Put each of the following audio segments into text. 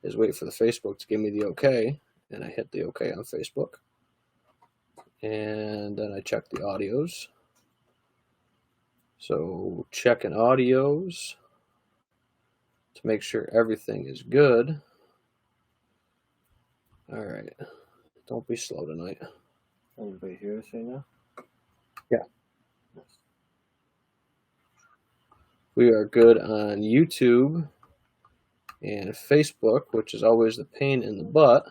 is wait for the Facebook to give me the okay, and I hit the okay on Facebook. And then I check the audios. So checking audios to make sure everything is good. All right. Don't be slow tonight. Everybody hear us right now? Yeah. We are good on YouTube and Facebook, which is always the pain in the butt.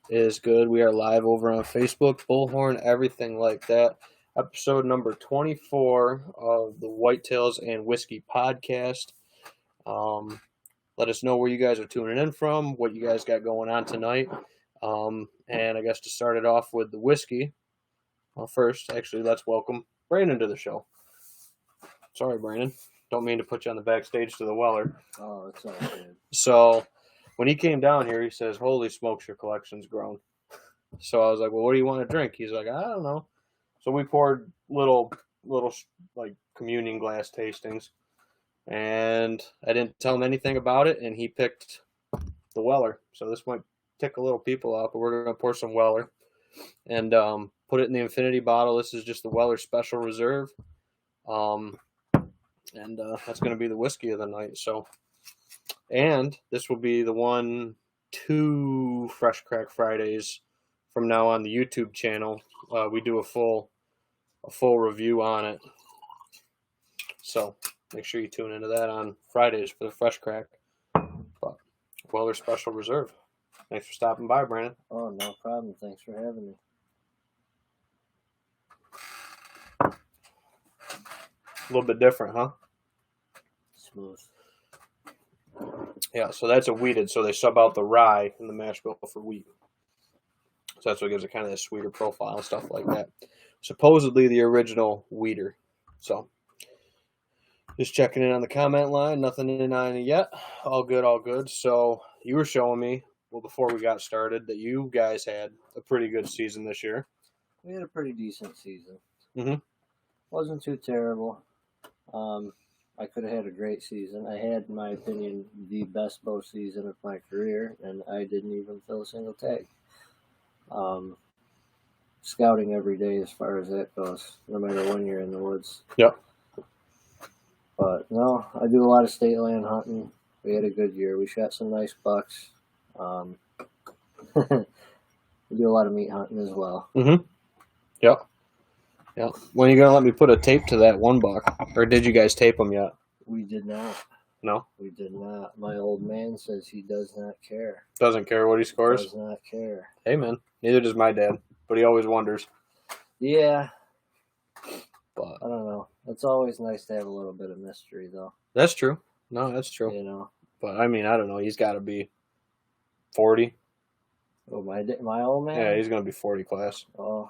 Is good. We are live over on Facebook, Bullhorn, everything like that. Episode number 24 of the Whitetails and Whiskey podcast. Let us know where you guys are tuning in from, what you guys got going on tonight. And I guess to start it off with the whiskey, well, first, actually, let's welcome Brandon to the show. Sorry, Brandon. Don't mean to put you on the backstage to the Weller. Oh, it's all good. So when he came down here, he says, holy smokes, your collection's grown. So I was like, well, what do you want to drink? He's like, I don't know. So we poured little like communion glass tastings. And I didn't tell him anything about it, and he picked the Weller. So this might tick a little people off, but we're going to pour some Weller and put it in the infinity bottle. This is just the Weller Special Reserve. And that's going to be the whiskey of the night. So, and this will be the 2 Fresh Crack Fridays from now on the YouTube channel. We do a full review on it. So make sure you tune into that on Fridays for the Fresh Crack. But Weller Special Reserve. Thanks for stopping by, Brandon. Oh, no problem. Thanks for having me. A little bit different, huh? Smooth. Yeah, so that's a wheated. So they sub out the rye in the mash bill for wheat. So that's what gives it kind of a sweeter profile and stuff like that. Supposedly the original wheater. So just checking in on the comment line. Nothing in on it yet. All good, all good. So you were showing me, well, before we got started, that you guys had a pretty good season this year. We had a pretty decent season. Mm-hmm. Wasn't too terrible. I could have had a great season. I had, in my opinion, the best bow season of my career, and I didn't even fill a single tag. Scouting every day as far as that goes, no matter when you're in the woods. Yep. But no, I do a lot of state land hunting. We had a good year. We shot some nice bucks. We do a lot of meat hunting as well. Mm-hmm. Yep. Yep. When are you going to let me put a tape to that one buck? Or did you guys tape them yet? We did not. No? We did not. My old man says he does not care. Doesn't care what he scores? Does not care. Hey, man. Neither does my dad. But he always wonders. Yeah. But I don't know. It's always nice to have a little bit of mystery, though. That's true. No, that's true. You know. But, I mean, I don't know. He's got to be 40. Oh, my old man? Yeah, he's going to be 40 class. Oh,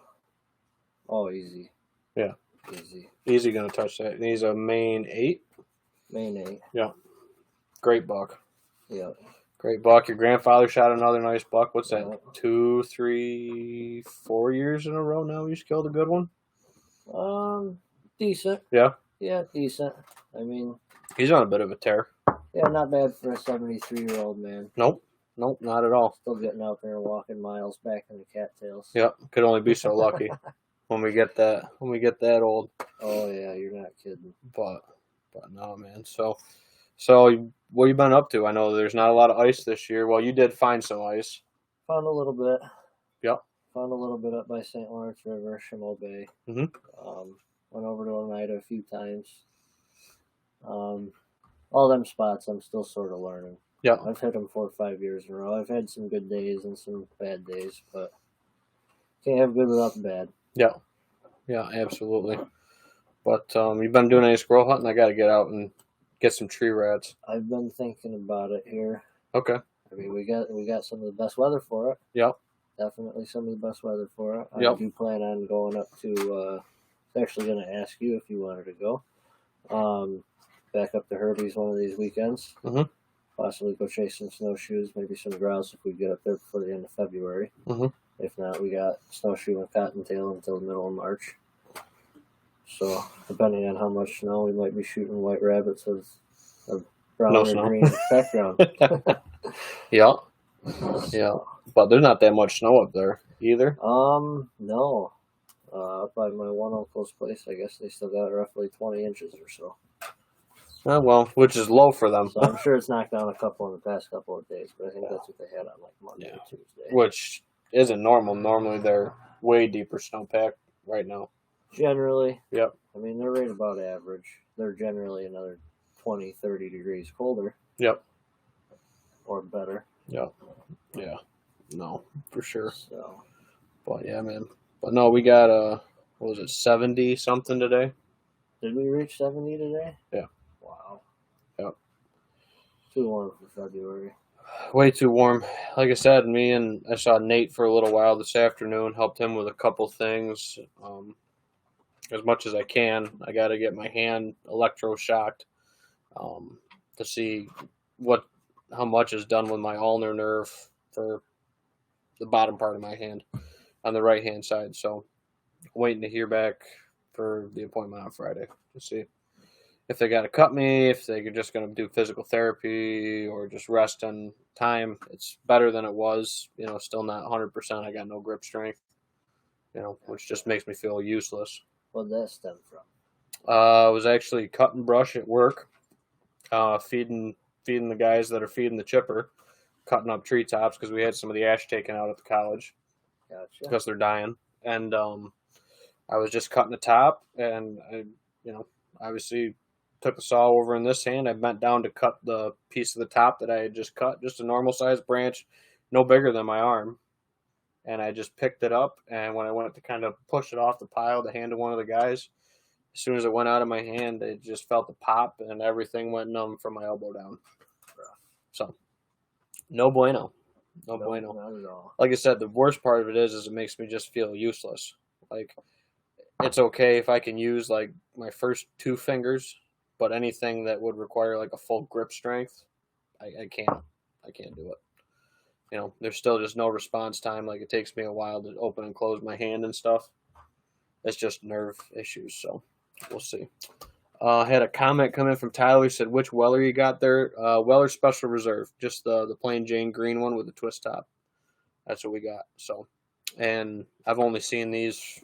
easy. Yeah. Easy going to touch that. And he's a Maine 8. Maine 8. Yeah. Great buck. Yeah. Great buck. Your grandfather shot another nice buck. What's that? Yeah. 2, 3, 4 years in a row now he's killed a good one? Decent. Yeah? Yeah, decent. I mean... He's on a bit of a tear. Yeah, not bad for a 73-year-old man. Nope, not at all. Still getting out there and walking miles back in the cattails. Yep, could only be so lucky when we get that old. Oh yeah, you're not kidding. But no, man. So what you been up to? I know there's not a lot of ice this year. Well, you did find some ice. Found a little bit. Yep. Found a little bit up by St. Lawrence River, Schimel Bay. Mm-hmm. Went over to Oneida a few times. All them spots I'm still sort of learning. Yeah. I've hit them 4 or 5 years in a row. I've had some good days and some bad days, but can't have good without the bad. Yeah. Yeah, absolutely. But you've been doing any squirrel hunting? I got to get out and get some tree rats. I've been thinking about it here. Okay. I mean, we got some of the best weather for it. Yep. Definitely some of the best weather for it. Yep. I do plan on going up to, I was actually going to ask you if you wanted to go. Back up to Herbie's one of these weekends. Mm-hmm. Possibly go chase some snowshoes, maybe some grouse if we get up there before the end of February. Mm-hmm. If not, we got snowshoe and cottontail until the middle of March. So, depending on how much snow, we might be shooting white rabbits of brown No or snow. green background. Yeah. Yeah. But there's not that much snow up there either. No. Up by my one uncle's place, I guess they still got roughly 20 inches or so. Well, which is low for them. So I'm sure it's knocked down a couple in the past couple of days, but I think that's what they had on like Monday or Tuesday. Which isn't normal. Normally they're way deeper snowpack right now. Generally. Yep. I mean, they're right about average. They're generally another 20, 30 degrees colder. Yep. Or better. Yep. Yeah. No, for sure. So. But yeah, man. But no, we got what was it, 70 something today? Did we reach 70 today? Yeah. Wow. Yep. Too warm for February. Way too warm. Like I said, I saw Nate for a little while this afternoon, helped him with a couple things. As much as I can. I got to get my hand electroshocked to see how much is done with my ulnar nerve for the bottom part of my hand on the right hand side. So waiting to hear back for the appointment on Friday to see if they got to cut me, if they're just going to do physical therapy or just rest and time. It's better than it was, still not 100%. I got no grip strength, which just makes me feel useless. What did that stem from? I was actually cutting brush at work, feeding the guys that are feeding the chipper, cutting up treetops because we had some of the ash taken out at the college. Gotcha. Because they're dying. And I was just cutting the top, and I, obviously took the saw over in this hand. I bent down to cut the piece of the top that I had just cut, just a normal sized branch, no bigger than my arm. And I just picked it up, and when I went to kind of push it off the pile to hand to one of the guys, as soon as it went out of my hand, it just felt the pop, and everything went numb from my elbow down. So, no bueno. No bueno. Not at all. Like I said, the worst part of it is it makes me just feel useless. Like, it's okay if I can use, like, my first two fingers, but anything that would require, like, a full grip strength, I can't. I can't do it. There's still just no response time. Like, it takes me a while to open and close my hand and stuff. It's just nerve issues, so we'll see. I had a comment come in from Tyler. He said, which Weller you got there? Weller Special Reserve. Just the plain Jane green one with the twist top. That's what we got. So, and I've only seen these.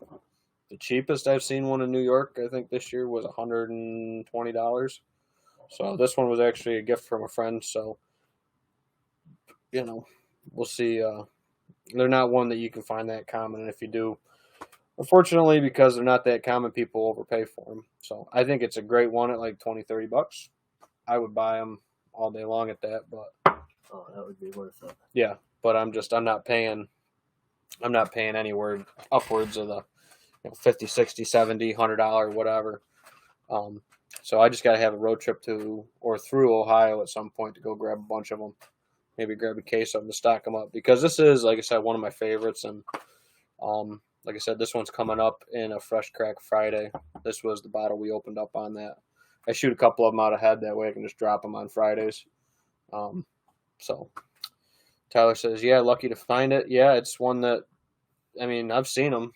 The cheapest I've seen one in New York, I think this year, was $120. So this one was actually a gift from a friend. So, we'll see. They're not one that you can find that common. And if you do, unfortunately, because they're not that common, people overpay for them. So I think it's a great one at like $20-$30. I would buy them all day long at that, but that would be worth it. Yeah, but I'm not paying anywhere upwards of the 50, 60, 70, $100, whatever. So I just got to have a road trip to or through Ohio at some point to go grab a bunch of them. Maybe grab a case of them to stock them up, because this is, like I said, one of my favorites. And like I said, this one's coming up in a Fresh Crack Friday. This was the bottle we opened up on that. I shoot a couple of them out ahead. That way I can just drop them on Fridays. So Tyler says, yeah, lucky to find it. Yeah, it's one that, I've seen them,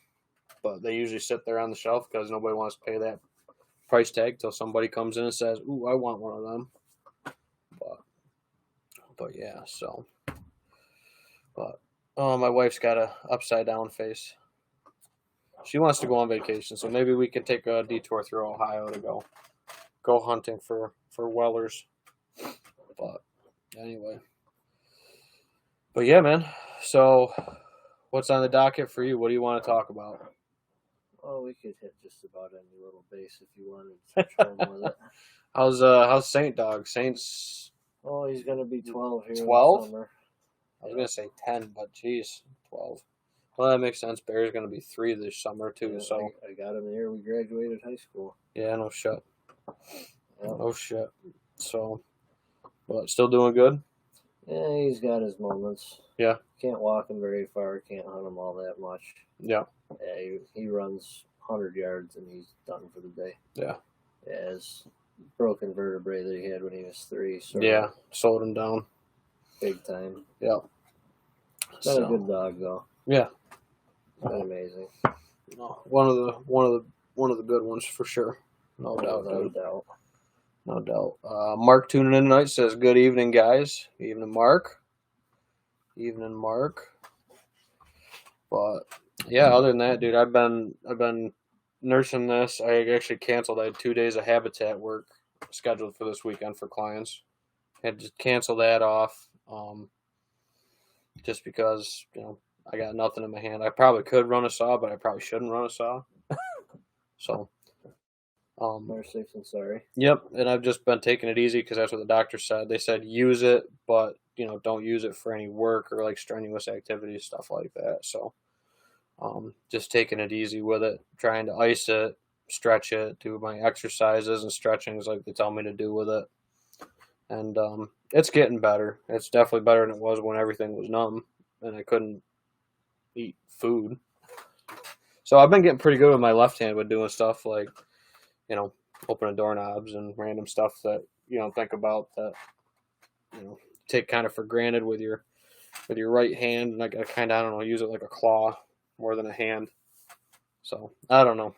but they usually sit there on the shelf because nobody wants to pay that price tag till somebody comes in and says, ooh, I want one of them. But yeah, so. But my wife's got a upside down face. She wants to go on vacation, so maybe we can take a detour through Ohio to go hunting for Wellers. But anyway. But yeah, man. So what's on the docket for you? What do you want to talk about? Well, we could hit just about any little base if you wanted to trim with it. How's Saint Dog? Saint's Oh, he's gonna be 12 here 12? in the summer. I was gonna say 10, but geez, 12. Well, that makes sense. Bear's gonna be 3 this summer too. Yeah, So I got him the year we graduated high school. yeah, no shit. Yep. No shit. So, but still doing good. Yeah, he's got his moments. Yeah. Can't walk him very far. Can't hunt him all that much. Yeah. Yeah, he runs 100 yards and he's done for the day. Yeah. Yeah, his broken vertebrae that he had when he was 3. So Yeah, slowed him down. Big time. Yeah. Been a good dog though. Yeah. Been amazing. No, one of the good ones for sure. No doubt. No doubt. No doubt. Mark tuning in tonight says, "Good evening, guys." Evening, Mark. Evening, Mark. But yeah, other than that, dude, I've been nursing this. I actually canceled. I had 2 days of habitat work scheduled for this weekend for clients. Had to cancel that off, just because I got nothing in my hand. I probably could run a saw, but I probably shouldn't run a saw. So, More safe than sorry. yep. And I've just been taking it easy because that's what the doctor said. They said use it, but don't use it for any work or like strenuous activities, stuff like that. So, just taking it easy with it, trying to ice it, stretch it, do my exercises and stretchings like they tell me to do with it. And it's getting better. It's definitely better than it was when everything was numb and I couldn't eat food. So I've been getting pretty good with my left hand with doing stuff like, opening doorknobs and random stuff that you don't think about that, take kind of for granted with your right hand. And I gotta kind of, I don't know, use it like a claw more than a hand. So I don't know.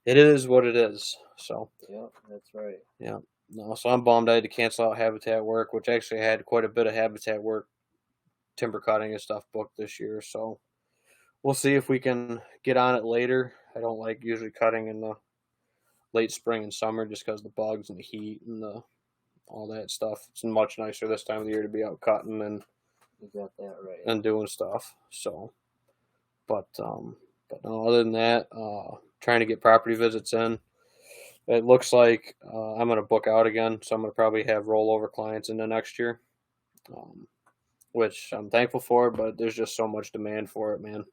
It is what it is. So Yeah, that's right. yeah. No, so I'm bummed I had to cancel out habitat work, which actually had quite a bit of habitat work, timber cutting and stuff booked this year. So we'll see if we can get on it later. I don't like usually cutting in the late spring and summer just because the bugs and the heat and all that stuff. It's much nicer this time of the year to be out cutting and You got that right. and doing stuff. So, but no, other than that, trying to get property visits in. It looks like I'm going to book out again, so I'm going to probably have rollover clients into next year, which I'm thankful for. But there's just so much demand for it, man.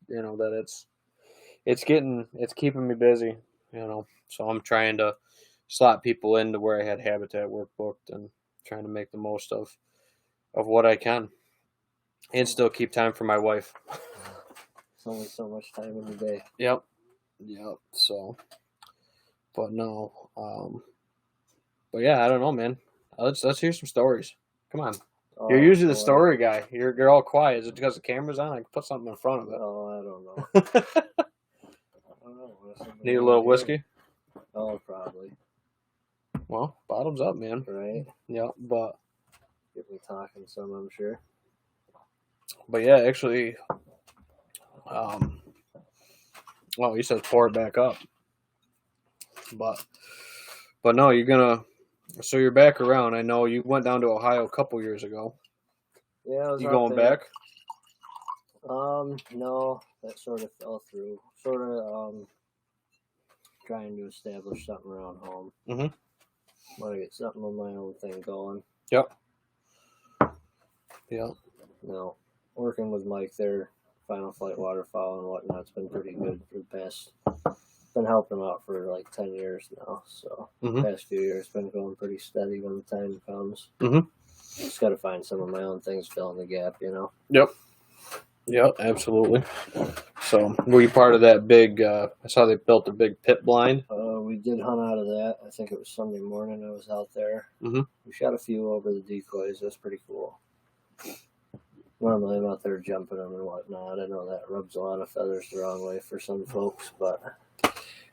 That it's keeping me busy. So I'm trying to slot people into where I had habitat work booked and trying to make the most of what I can, and still keep time for my wife. It's only so much time in the day. Yep. So, but no, but yeah, I don't know, man. Let's hear some stories. Come on. Oh, You're usually the boy. story guy. You're all quiet. Is it because the camera's on? I can put something in front of it. Oh, I don't know. I don't know. Need a little whiskey? Oh, probably. Well, bottoms up, man. Right? Yeah, but Get me talking some, I'm sure. yeah, actually, well, you said pour it back up, but no, so you're back around. I know you went down to Ohio a couple years ago. Yeah, I was You out going there. back? No, that sort of fell through. Sort of, trying to establish something around home. Mhm. Want to get something on my own thing going. Yep. No, working with Mike there, Final Flight Waterfowl and whatnot's been pretty good for the past. Been helping him out for like 10 years now, so Mhm. past few years been going pretty steady when the time comes. Mhm. Just got to find some of my own things filling the gap, Yep, absolutely. So, were you part of that big? I saw they built a big pit blind. We did hunt out of that. I think it was Sunday morning. I was out there. Mhm. We shot a few over the decoys. That's pretty cool. Normally I'm out there jumping them and whatnot. I know that rubs a lot of feathers the wrong way for some folks, but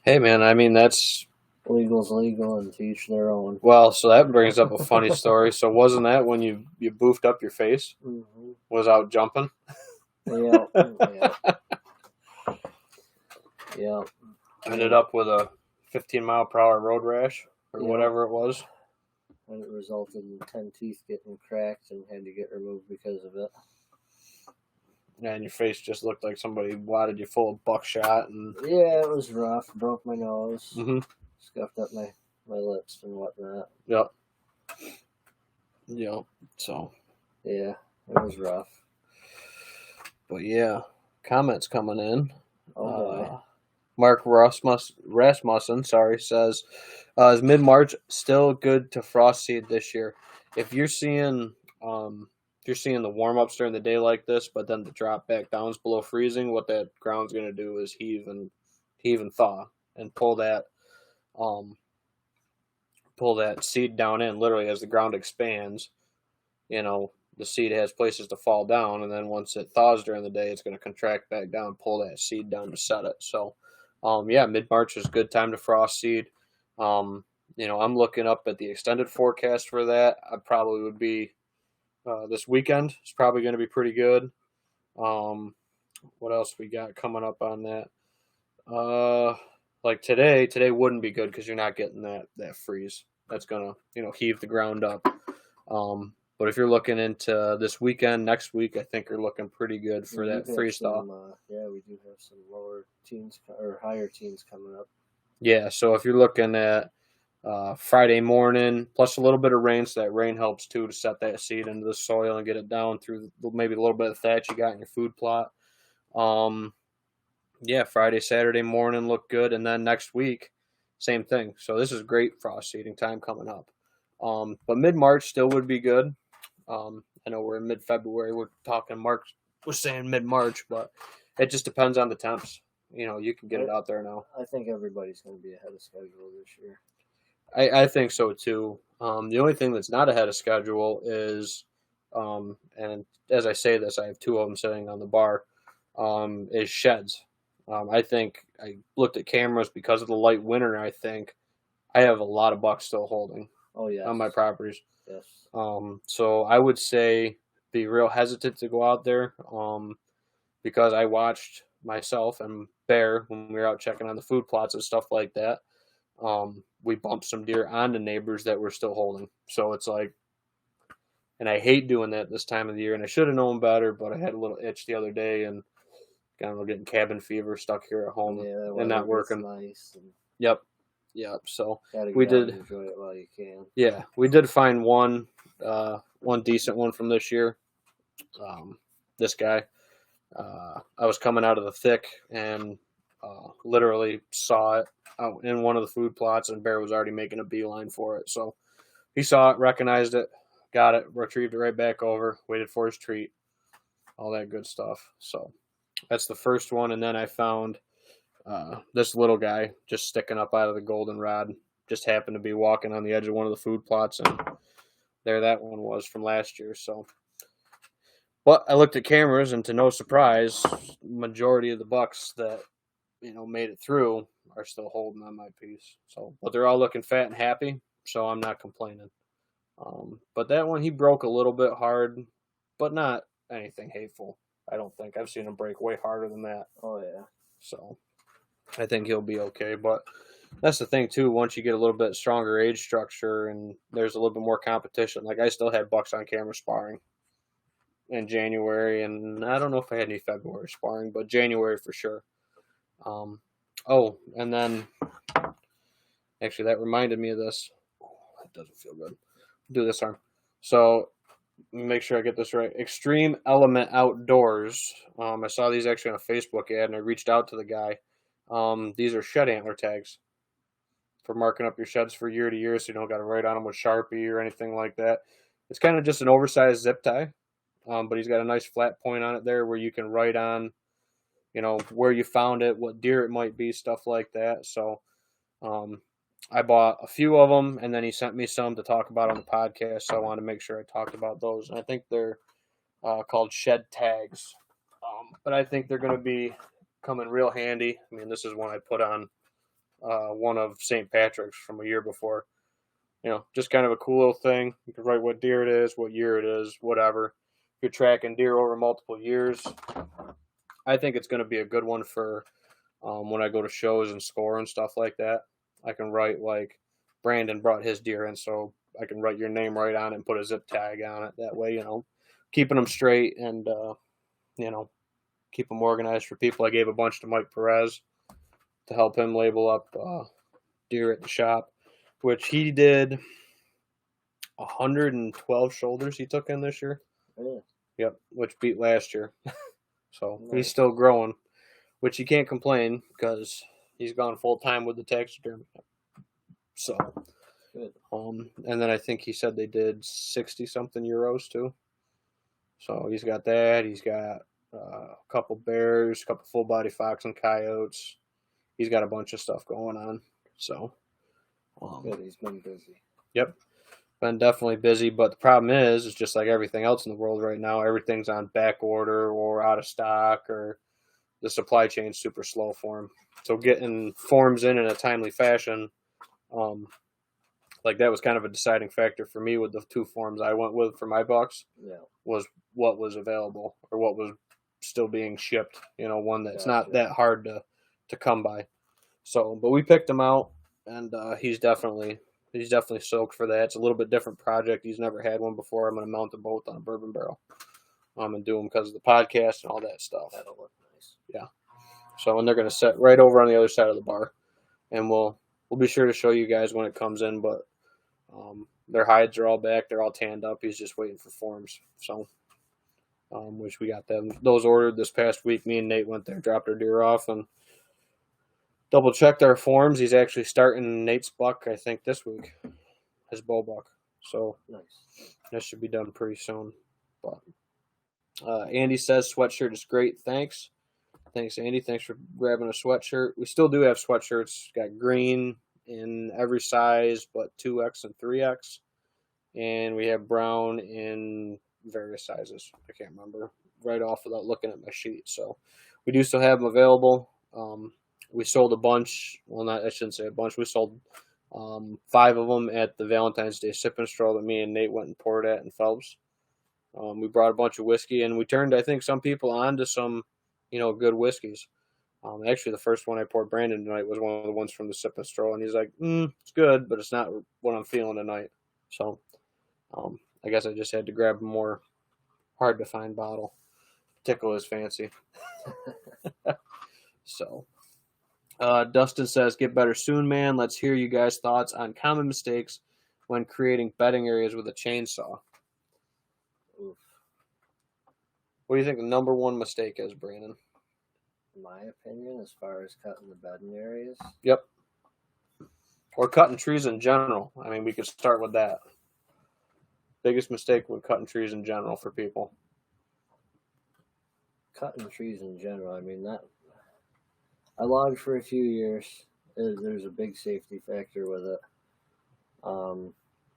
Hey, man, I mean that's legal's legal and to each their own. well. So that brings up a funny story. So wasn't that when you boofed up your face? Mm-hmm. Was out jumping? Yeah. Yeah. Ended up with a 15-mile-per-hour road rash or Yeah. whatever it was. And it resulted in 10 teeth getting cracked and had to get removed because of it. And your face just looked like somebody wadded you full of buckshot. And Yeah, it was rough. Broke my nose. Mhm. Scuffed up my lips and whatnot. Yep. So, Yeah, it was rough. but yeah, comments coming in. Oh boy. Mark Rasmussen, says, is mid-March still good to frost seed this year? If you're seeing the warm-ups during the day like this, but then the drop back down's below freezing, what that ground's going to do is heave and thaw and pull that seed down in. Literally, as the ground expands, the seed has places to fall down, and then once it thaws during the day, it's going to contract back down, pull that seed down to set it. So, mid-March is a good time to frost seed. I'm looking up at the extended forecast for that. I probably would be this weekend. It's probably going to be pretty good. What else we got coming up on that? Like today wouldn't be good because you're not getting that freeze. That's gonna heave the ground up. But if you're looking into this weekend, next week, I think you're looking pretty good for that freeze thaw. Yeah, we do have some lower teens or higher teens coming up. Yeah, so if you're looking at Friday morning, plus a little bit of rain, so that rain helps too to set that seed into the soil and get it down through maybe a little bit of thatch you got in your food plot. Yeah, Friday, Saturday morning look good, and then next week, same thing. So this is great frost seeding time coming up. But mid-March still would be good. I know we're in mid-February. We're talking March. We're saying mid-March, but it just depends on the temps. You can get it out there now. I think everybody's going to be ahead of schedule this year. I think so too. The only thing that's not ahead of schedule is, and as I say this, I have two of them sitting on the bar, is sheds. I think I looked at cameras because of the light winter. I think I have a lot of bucks still holding. Oh yeah, on my properties. Yes. So I would say be real hesitant to go out there. Because I watched myself and Bear when we were out checking on the food plots and stuff like that. We bumped some deer onto neighbors that were still holding. So it's like, and I hate doing that this time of the year, and I should have known better, but I had a little itch the other day and kind of getting cabin fever stuck here at home and not working. Nice. Yep. So we did enjoy it while you can. Yeah, we did find one decent one from this year. This guy, I was coming out of the thick and literally saw it out in one of the food plots, and Bear was already making a beeline for it. So he saw it, recognized it, got it, retrieved it right back over, waited for his treat, all that good stuff. So that's the first one, and then I found this little guy just sticking up out of the goldenrod. Just happened to be walking on the edge of one of the food plots, and there that one was from last year. So, but I looked at cameras, and to no surprise, majority of the bucks that made it through are still holding on my piece. So, but they're all looking fat and happy, so I'm not complaining. But that one he broke a little bit hard, but not anything hateful. I don't think I've seen him break way harder than that. Oh yeah. So I think he'll be okay. But that's the thing too. Once you get a little bit stronger age structure and there's a little bit more competition, like I still had bucks on camera sparring in January, and I don't know if I had any February sparring, but January for sure. And then actually that reminded me of this. Oh, that doesn't feel good. Do this arm. So make sure I get this right. Extreme Element Outdoors. I saw these actually on a Facebook ad, and I reached out to the guy. These are shed antler tags for marking up your sheds for year to year, so you don't got to write on them with Sharpie or anything like that. It's kind of just an oversized zip tie, but he's got a nice flat point on it there where you can write on, where you found it, what deer it might be, stuff like that. So I bought a few of them, and then he sent me some to talk about on the podcast, so I wanted to make sure I talked about those. And I think they're called shed tags, but I think they're going to be coming real handy. I mean, this is one I put on one of St. Patrick's from a year before. Just kind of a cool little thing. You can write what deer it is, what year it is, whatever. If you're tracking deer over multiple years, I think it's going to be a good one for when I go to shows and score and stuff like that. I can write like Brandon brought his deer in, so I can write your name right on it and put a zip tag on it. That way, keeping them straight and, keep them organized for people. I gave a bunch to Mike Perez to help him label up deer at the shop, which he did 112 shoulders he took in this year. Yeah. Yep, which beat last year. So Nice. He's still growing, which you can't complain because he's gone full time with the taxidermy. So, good. And then I think he said they did 60 something euros too. So he's got that. He's got a couple bears, a couple full body fox and coyotes. He's got a bunch of stuff going on. So, good. He's been busy. Yep, been definitely busy. But the problem is just like everything else in the world right now, everything's on back order or out of stock, or the supply chain's super slow for him. So getting forms in a timely fashion like that was kind of a deciding factor for me with the two forms I went with for my bucks. Yeah. Was what was available or what was still being shipped. One that's Gotcha. not that hard to come by. So, but we picked him out, and he's definitely soaked for that. It's a little bit different project. He's never had one before. I'm going to mount them both on a bourbon barrel. And do them because of the podcast and all that stuff. That'll look nice. Yeah. So, and they're going to set right over on the other side of the bar, and we'll be sure to show you guys when it comes in. But their hides are all back. They're all tanned up. He's just waiting for forms. So, which we got those ordered this past week. Me and Nate went there, dropped our deer off, and double checked our forms. He's actually starting Nate's buck, I think, this week. His bow buck. So nice. That should be done pretty soon. But Andy says sweatshirt is great. Thanks, Andy. Thanks for grabbing a sweatshirt. We still do have sweatshirts. Got green in every size but 2X and 3X. And we have brown in various sizes. I can't remember right off without looking at my sheet. So we do still have them available. We sold a bunch. Well, I shouldn't say a bunch. We sold 5 of them at the Valentine's Day sip and stroll that me and Nate went and poured at in Phelps. We brought a bunch of whiskey, and we turned, I think, some people on to some, good whiskeys. Actually, the first one I poured Brandon tonight was one of the ones from the sip and stroll, and he's like, it's good, but it's not what I'm feeling tonight. So I guess I just had to grab a more hard-to-find bottle. Tickle his fancy. So... Dustin says, get better soon, man. Let's hear you guys' thoughts on common mistakes when creating bedding areas with a chainsaw. Oof. What do you think the number one mistake is, Brandon? In my opinion, as far as cutting the bedding areas? Yep. Or cutting trees in general. I mean, we could start with that. Biggest mistake with cutting trees in general for people. Cutting trees in general, I mean, I logged for a few years. There's a big safety factor with it.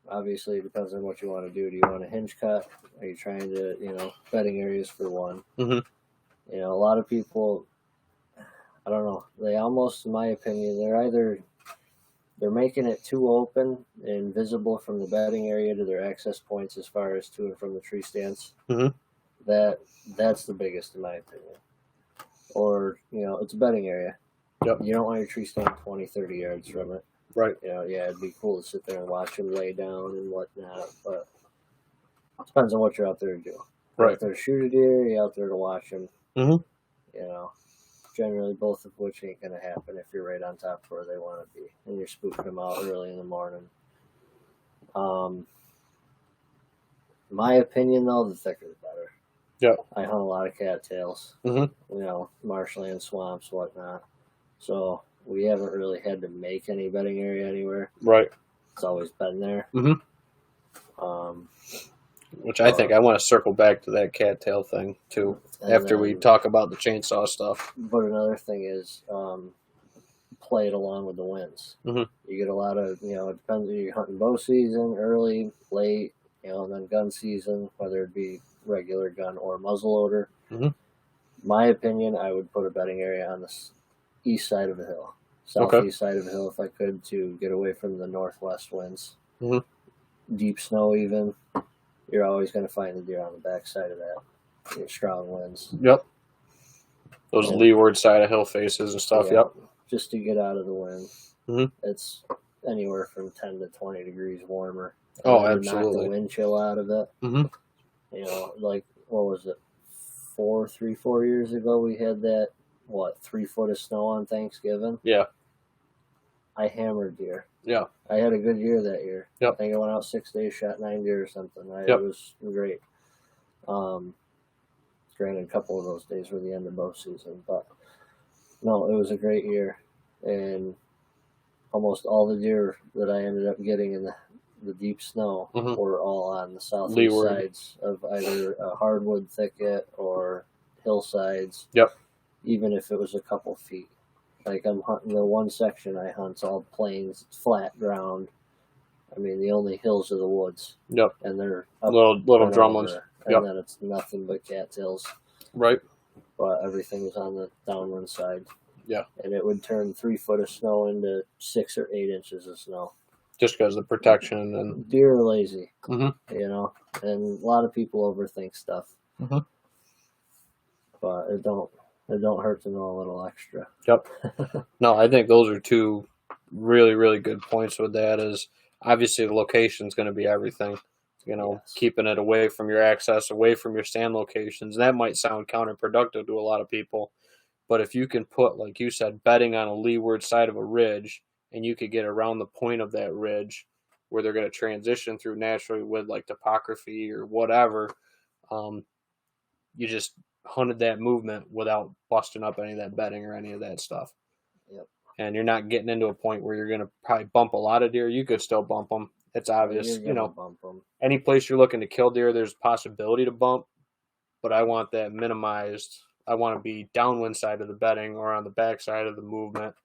Obviously, it depends on what you want to do. Do you want a hinge cut? Are you trying to, bedding areas for one? Mm-hmm. A lot of people, I don't know, they almost, in my opinion, they're making it too open and visible from the bedding area to their access points as far as to and from the tree stands. Mm-hmm. That's the biggest, in my opinion. Or, it's a bedding area. Yep. You don't want your tree stand 20, 30 yards from it. Right. Yeah, it'd be cool to sit there and watch them lay down and whatnot, but it depends on what you're out there to do. Right. You're out there to shoot a deer, you're out there to watch them. Mm-hmm. Generally both of which ain't going to happen if you're right on top of where they want to be and you're spooking them out early in the morning. In my opinion, though, the thicker the better. Yeah. I hunt a lot of cattails, marshland, swamps, whatnot. So we haven't really had to make any bedding area anywhere. Right. It's always been there. Mm-hmm. Which I think I want to circle back to that cattail thing, too, after we talk about the chainsaw stuff. But another thing is play it along with the winds. Mm-hmm. You get a lot of, it depends if you're hunting bow season, early, late, and then gun season, whether it be regular gun or muzzleloader. Mm-hmm. My opinion, I would put a bedding area on the east side of the hill, southeast side of the hill if I could, to get away from the northwest winds. Mm-hmm. Deep snow even, you're always going to find the deer on the back side of that. Strong winds. Yep. Those leeward side of hill faces and stuff, yep. Just to get out of the wind. Mm-hmm. It's anywhere from 10 to 20 degrees warmer. Oh, absolutely. Knock the wind chill out of it. Mm-hmm. Like, what was it? 4 years ago, we had that, 3 foot of snow on Thanksgiving? Yeah. I hammered deer. Yeah. I had a good year that year. Yep. I think I went out 6 days, shot 9 deer or something. It was great. Granted, a couple of those days were the end of bow season, but no, it was a great year. And almost all the deer that I ended up getting in the deep snow were all on the southeast sides of either a hardwood thicket or hillsides. Yep. Even if it was a couple feet. Like, I'm hunting the one section I hunt's all plains, it's flat ground. I mean, the only hills are the woods. Yep. And they're up little drumlins. And then it's nothing but cattails. Right. But everything was on the downwind side. Yeah. And it would turn 3 foot of snow into 6 or 8 inches of snow. just because of the protection and deer are lazy, Mhm. you know, and a lot of people overthink stuff. Mhm. But it don't hurt to know a little extra. Yep. No, I think those are two really, really good points with that. Is obviously the location is going to be everything. You know, Yes. keeping it away from your access, away from your stand locations. That might sound counterproductive to a lot of people, but if you can put, like you said, bedding on a leeward side of a ridge, and you could get around the point of that ridge where they're going to transition through naturally with like topography or whatever, you just hunted that movement without busting up any of that bedding or any of that stuff. Yep. And you're not getting into a point where you're going to probably bump a lot of deer. You could still bump them. It's obvious, You're gonna bump them. Any place you're looking to kill deer, there's a possibility to bump, but I want that minimized. I want to be downwind side of the bedding or on the back side of the movement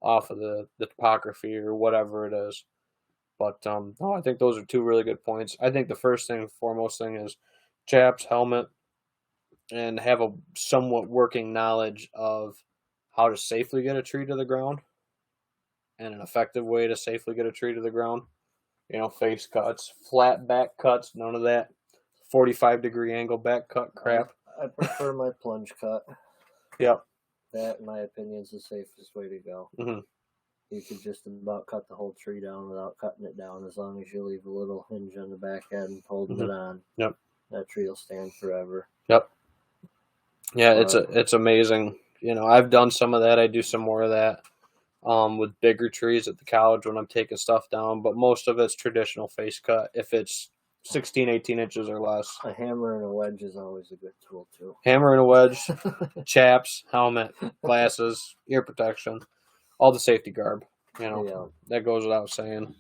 off of the topography or whatever it is. But I think those are two really good points. I think the first thing, foremost thing is chaps, helmet, and have a somewhat working knowledge of how to safely get a tree to the ground and an effective way to safely get a tree to the ground. Face cuts, flat back cuts, none of that 45-degree angle back cut crap. I prefer my plunge cut. Yep. That, in my opinion, is the safest way to go. Mm-hmm. You could just about cut the whole tree down without cutting it down, as long as you leave a little hinge on the back end holding it on. Yep. That tree will stand forever. Yep. Yeah, it's amazing. I've done some of that. I do some more of that with bigger trees at the college when I'm taking stuff down, but most of it's traditional face cut if it's 16, 18 inches or less. A hammer and a wedge is always a good tool, too. Hammer and a wedge, chaps, helmet, glasses, ear protection, all the safety garb. That goes without saying.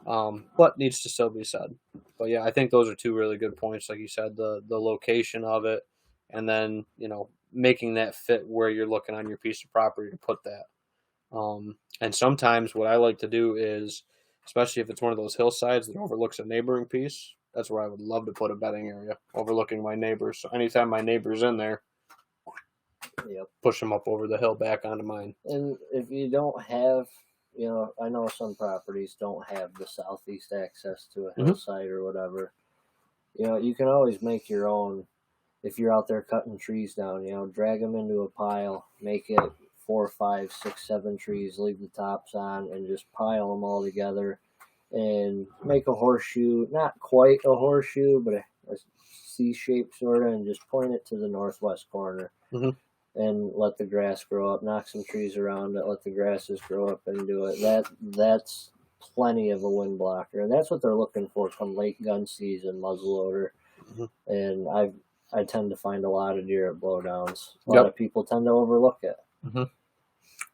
But needs to still be said. But yeah, I think those are two really good points. Like you said, the location of it, and then making that fit where you're looking on your piece of property to put that. And sometimes what I like to do is, especially if it's one of those hillsides that overlooks a neighboring piece, that's where I would love to put a bedding area, overlooking my neighbors. So anytime my neighbor's in there, push them up over the hill back onto mine. And if you don't have, I know some properties don't have the southeast access to a hillside or whatever. You can always make your own. If you're out there cutting trees down, drag them into a pile, make it 4, 5, 6, 7 trees, leave the tops on, and just pile them all together and make a horseshoe. Not quite a horseshoe, but a C-shape sort of, and just point it to the northwest corner. Mm-hmm. And let the grass grow up, knock some trees around it, let the grasses grow up and do it. That's plenty of a wind blocker. And that's what they're looking for come late gun season, muzzleloader. Mm-hmm. And I tend to find a lot of deer at blowdowns. A lot of people tend to overlook it. Mm-hmm.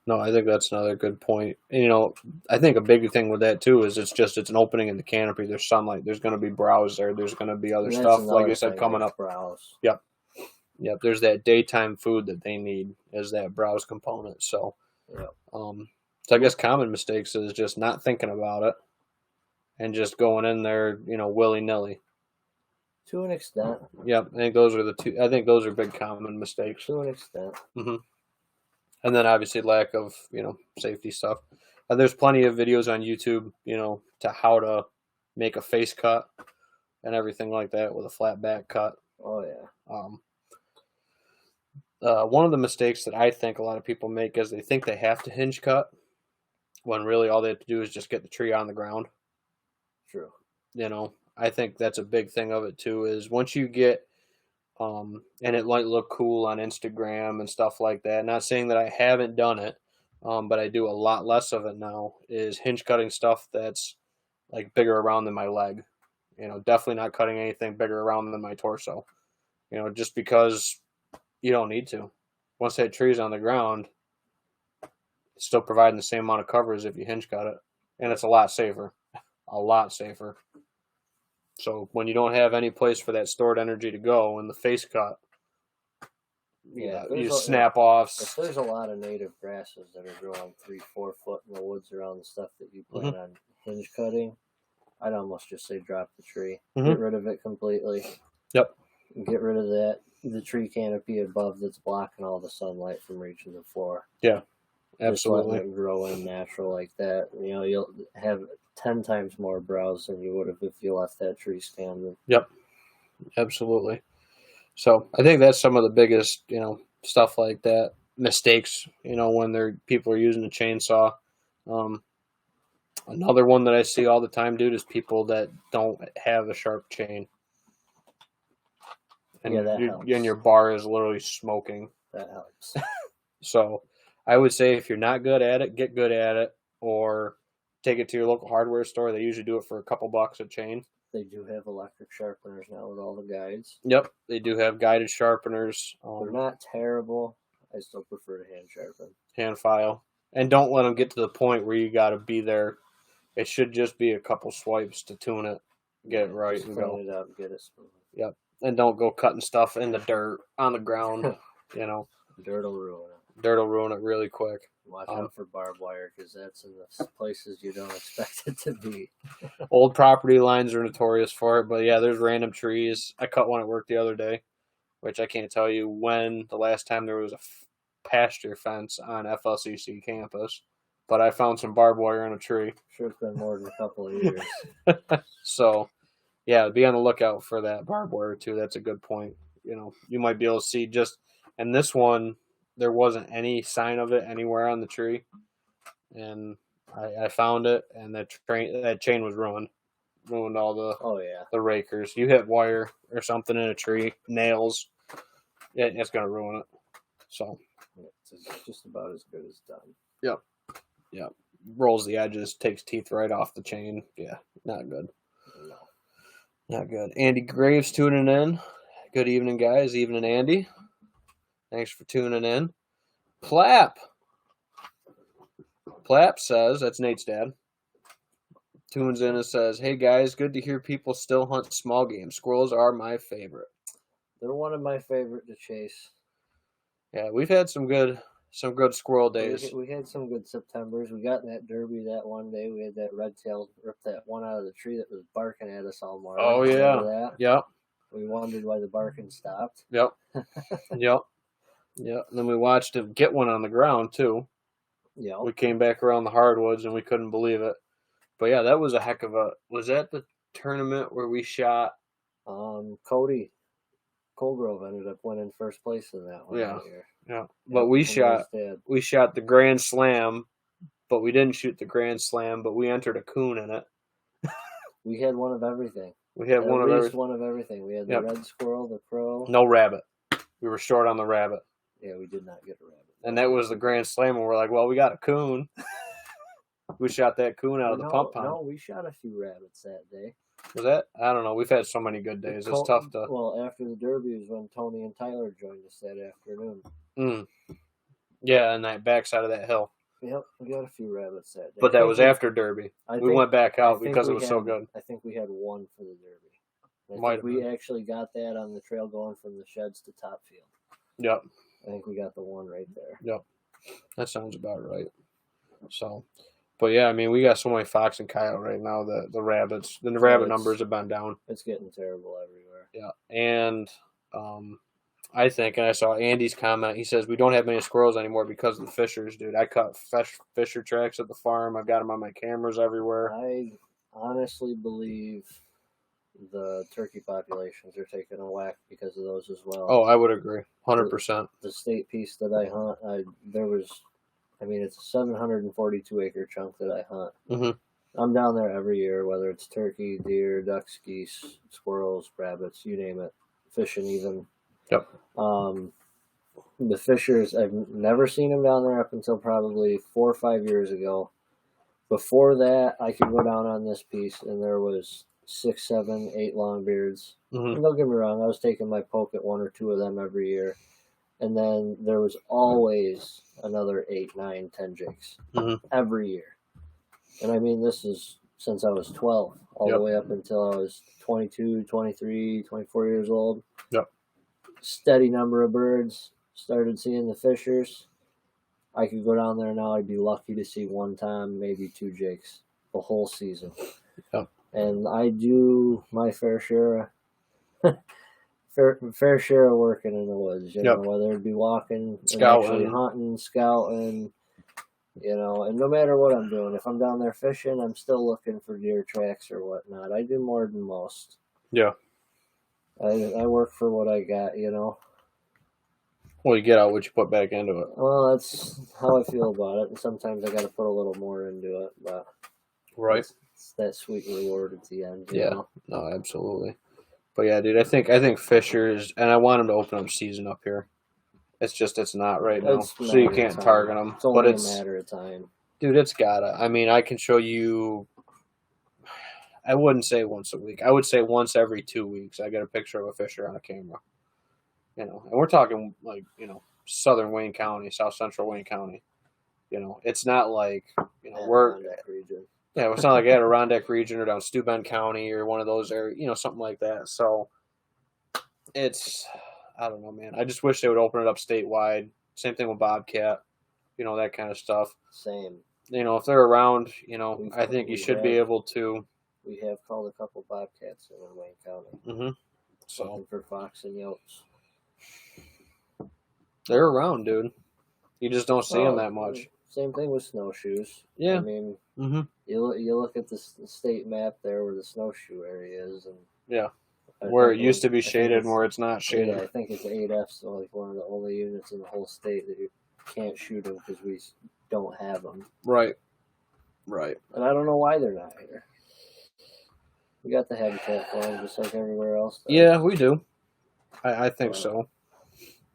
No, I think that's another good point. I think a big thing with that too is it's an opening in the canopy. There's sunlight. There's going to be browse there. There's going to be other stuff, like you said, coming up. Browse. Yep. Yep, there's that daytime food that they need as that browse component. So, so I guess common mistakes is just not thinking about it and just going in there, willy nilly. To an extent. Yep, I think those are the two. I think those are big common mistakes. To an extent. Mm-hmm. And then obviously lack of safety stuff. There's plenty of videos on YouTube, to how to make a face cut and everything like that with a flat back cut. Oh yeah. One of the mistakes that I think a lot of people make is they think they have to hinge cut when really all they have to do is just get the tree on the ground. True. I think that's a big thing of it too, is once you get, and it might look cool on Instagram and stuff like that. Not saying that I haven't done it, but I do a lot less of it now, is hinge cutting stuff that's like bigger around than my leg. Definitely not cutting anything bigger around than my torso. Just because you don't need to. Once that tree's on the ground, it's still providing the same amount of cover as if you hinge cut it. And it's a lot safer. A lot safer. So when you don't have any place for that stored energy to go in the face cut, you snap off. If there's a lot of native grasses that are growing 3-4 foot in the woods around the stuff that you plan on hinge cutting, I'd almost just say drop the tree. Mm-hmm. Get rid of it completely. Yep. Get rid of the tree canopy above that's blocking all the sunlight from reaching the floor. Yeah, absolutely. Just letting it grow in natural like that. You'll have 10 times more browse than you would have if you left that tree standing. Yep, absolutely. So I think that's some of the biggest, stuff like that, mistakes, when people are using a chainsaw. Another one that I see all the time, dude, is people that don't have a sharp chain. And, that helps. And your bar is literally smoking. That helps. So I would say if you're not good at it, get good at it, or take it to your local hardware store. They usually do it for a couple bucks a chain. They do have electric sharpeners now with all the guides. Yep, they do have guided sharpeners. They're not terrible. I still prefer to hand sharpen. Hand file. And don't let them get to the point where you got to be there. It should just be a couple swipes to tune it, get it right, and go. Clean it up, get it smooth. Yep, and don't go cutting stuff in the dirt, on the ground, Dirt will ruin it. Dirt will ruin it really quick. Watch out for barbed wire, because that's in the places you don't expect it to be. Old property lines are notorious for it, but yeah, there's random trees. I cut one at work the other day, which I can't tell you when the last time there was a pasture fence on FLCC campus, but I found some barbed wire in a tree. Sure, it's been more than a couple of years. So, yeah, be on the lookout for that barbed wire too. That's a good point. You might be able to see and this one, there wasn't any sign of it anywhere on the tree, and I found it, and that chain was ruined all the rakers. You hit wire or something in a tree, nails, it's gonna ruin it. So it's just about as good as done. Yep. Rolls the edges, takes teeth right off the chain. Yeah, not good. No. Not good. Andy Graves tuning in. Good evening, guys. Evening, Andy. Thanks for tuning in. Plap says, that's Nate's dad, tunes in and says, "Hey guys, good to hear people still hunt small game. Squirrels are my favorite." They're one of my favorite to chase. Yeah, we've had some good squirrel days. We had some good Septembers. We got in that derby that one day. We had that red-tailed rip that one out of the tree that was barking at us all morning. Oh yeah. Yep. We wondered why the barking stopped. Yep. Yep. Yeah, and then we watched him get one on the ground too. Yeah. We came back around the hardwoods and we couldn't believe it. But yeah, that was a heck of a. Was that the tournament where we shot? Cody Colgrove ended up winning first place in that one. Yeah. Year. Yeah, but we shot the Grand Slam, but we didn't shoot the Grand Slam. But we entered a coon in it. We had one of everything. We had one of everything. We had the red squirrel, the crow. No rabbit. We were short on the rabbit. Yeah, we did not get a rabbit. And that was the Grand Slam, and we're like, well, we got a coon. We shot that coon out of the pump pond. No, we shot a few rabbits that day. Was that? I don't know. We've had so many good days. It's tough to. Well, after the Derby was when Tony and Tyler joined us that afternoon. Yeah, and that backside of that hill. Yep, we got a few rabbits that day. But that was after Derby. We went back out because it was so good. I think we had one for the Derby. We actually got that on the trail going from the sheds to Topfield. Yep. I think we got the one right there. Yep. That sounds about right. So, but yeah, I mean, we got so many fox and coyote right now. The rabbits, the rabbit numbers have been down. It's getting terrible everywhere. Yeah, and I think, and I saw Andy's comment. He says we don't have many squirrels anymore because of the fishers, dude. I cut fisher tracks at the farm. I've got them on my cameras everywhere. I honestly believe the turkey populations are taking a whack because of those as well. Oh, I would agree, 100%. The state piece that I hunt, it's a 742 acre chunk that I hunt. Mm-hmm. I'm down there every year, whether it's turkey, deer, ducks, geese, squirrels, rabbits, you name it, fishing even. Yep. The fishers, I've never seen them down there up until probably 4 or 5 years ago. Before that, I could go down on this piece and there was 6, 7, 8 longbeards. Mm-hmm. And don't get me wrong, I was taking my poke at 1 or 2 of them every year. And then there was always another 8, 9, 10 jakes every year. And I mean, this is since I was 12, all the way up until I was 22, 23, 24 years old. Yep. Steady number of birds. Started seeing the fishers. I could go down there now. I'd be lucky to see 1 time, maybe 2 jakes the whole season. Yep. And I do my fair share of working in the woods. You know, whether it be walking, scouting, actually hunting, scouting, And no matter what I'm doing, if I'm down there fishing, I'm still looking for deer tracks or whatnot. I do more than most. Yeah. I work for what I got. Well, you get out what you put back into it. Well, that's how I feel about it. And sometimes I got to put a little more into it, but right, it's that sweet reward at the end. No, absolutely. But yeah, dude, I think Fishers, and I want them to open up season up here. It's not right now, so you can't target them. It's only a matter of time, dude. It's gotta. I mean, I can show you. I wouldn't say once a week. I would say once every 2 weeks. I get a picture of a fisher on a camera. And we're talking like southern Wayne County, south central Wayne County. It's not like we're region. Yeah, it's not like Adirondack region or down Steuben County or one of those areas, something like that. So it's, I don't know, man. I just wish they would open it up statewide. Same thing with Bobcat, that kind of stuff. Same. If they're around, I think you should be able to. We have called a couple Bobcats in Wayne County. Mm-hmm. So for fox and yotes. They're around, dude. You just don't see them that much. Same thing with snowshoes. Yeah. I mean, mm-hmm. you look at the state map there where the snowshoe area is, and yeah, where it used to be shaded and where it's not shaded. Yeah, I think it's 8F's, so like one of the only units in the whole state that you can't shoot them because we don't have them. Right. And I don't know why they're not here. We got the habitat for them just like everywhere else. Though. Yeah, we do. I think so.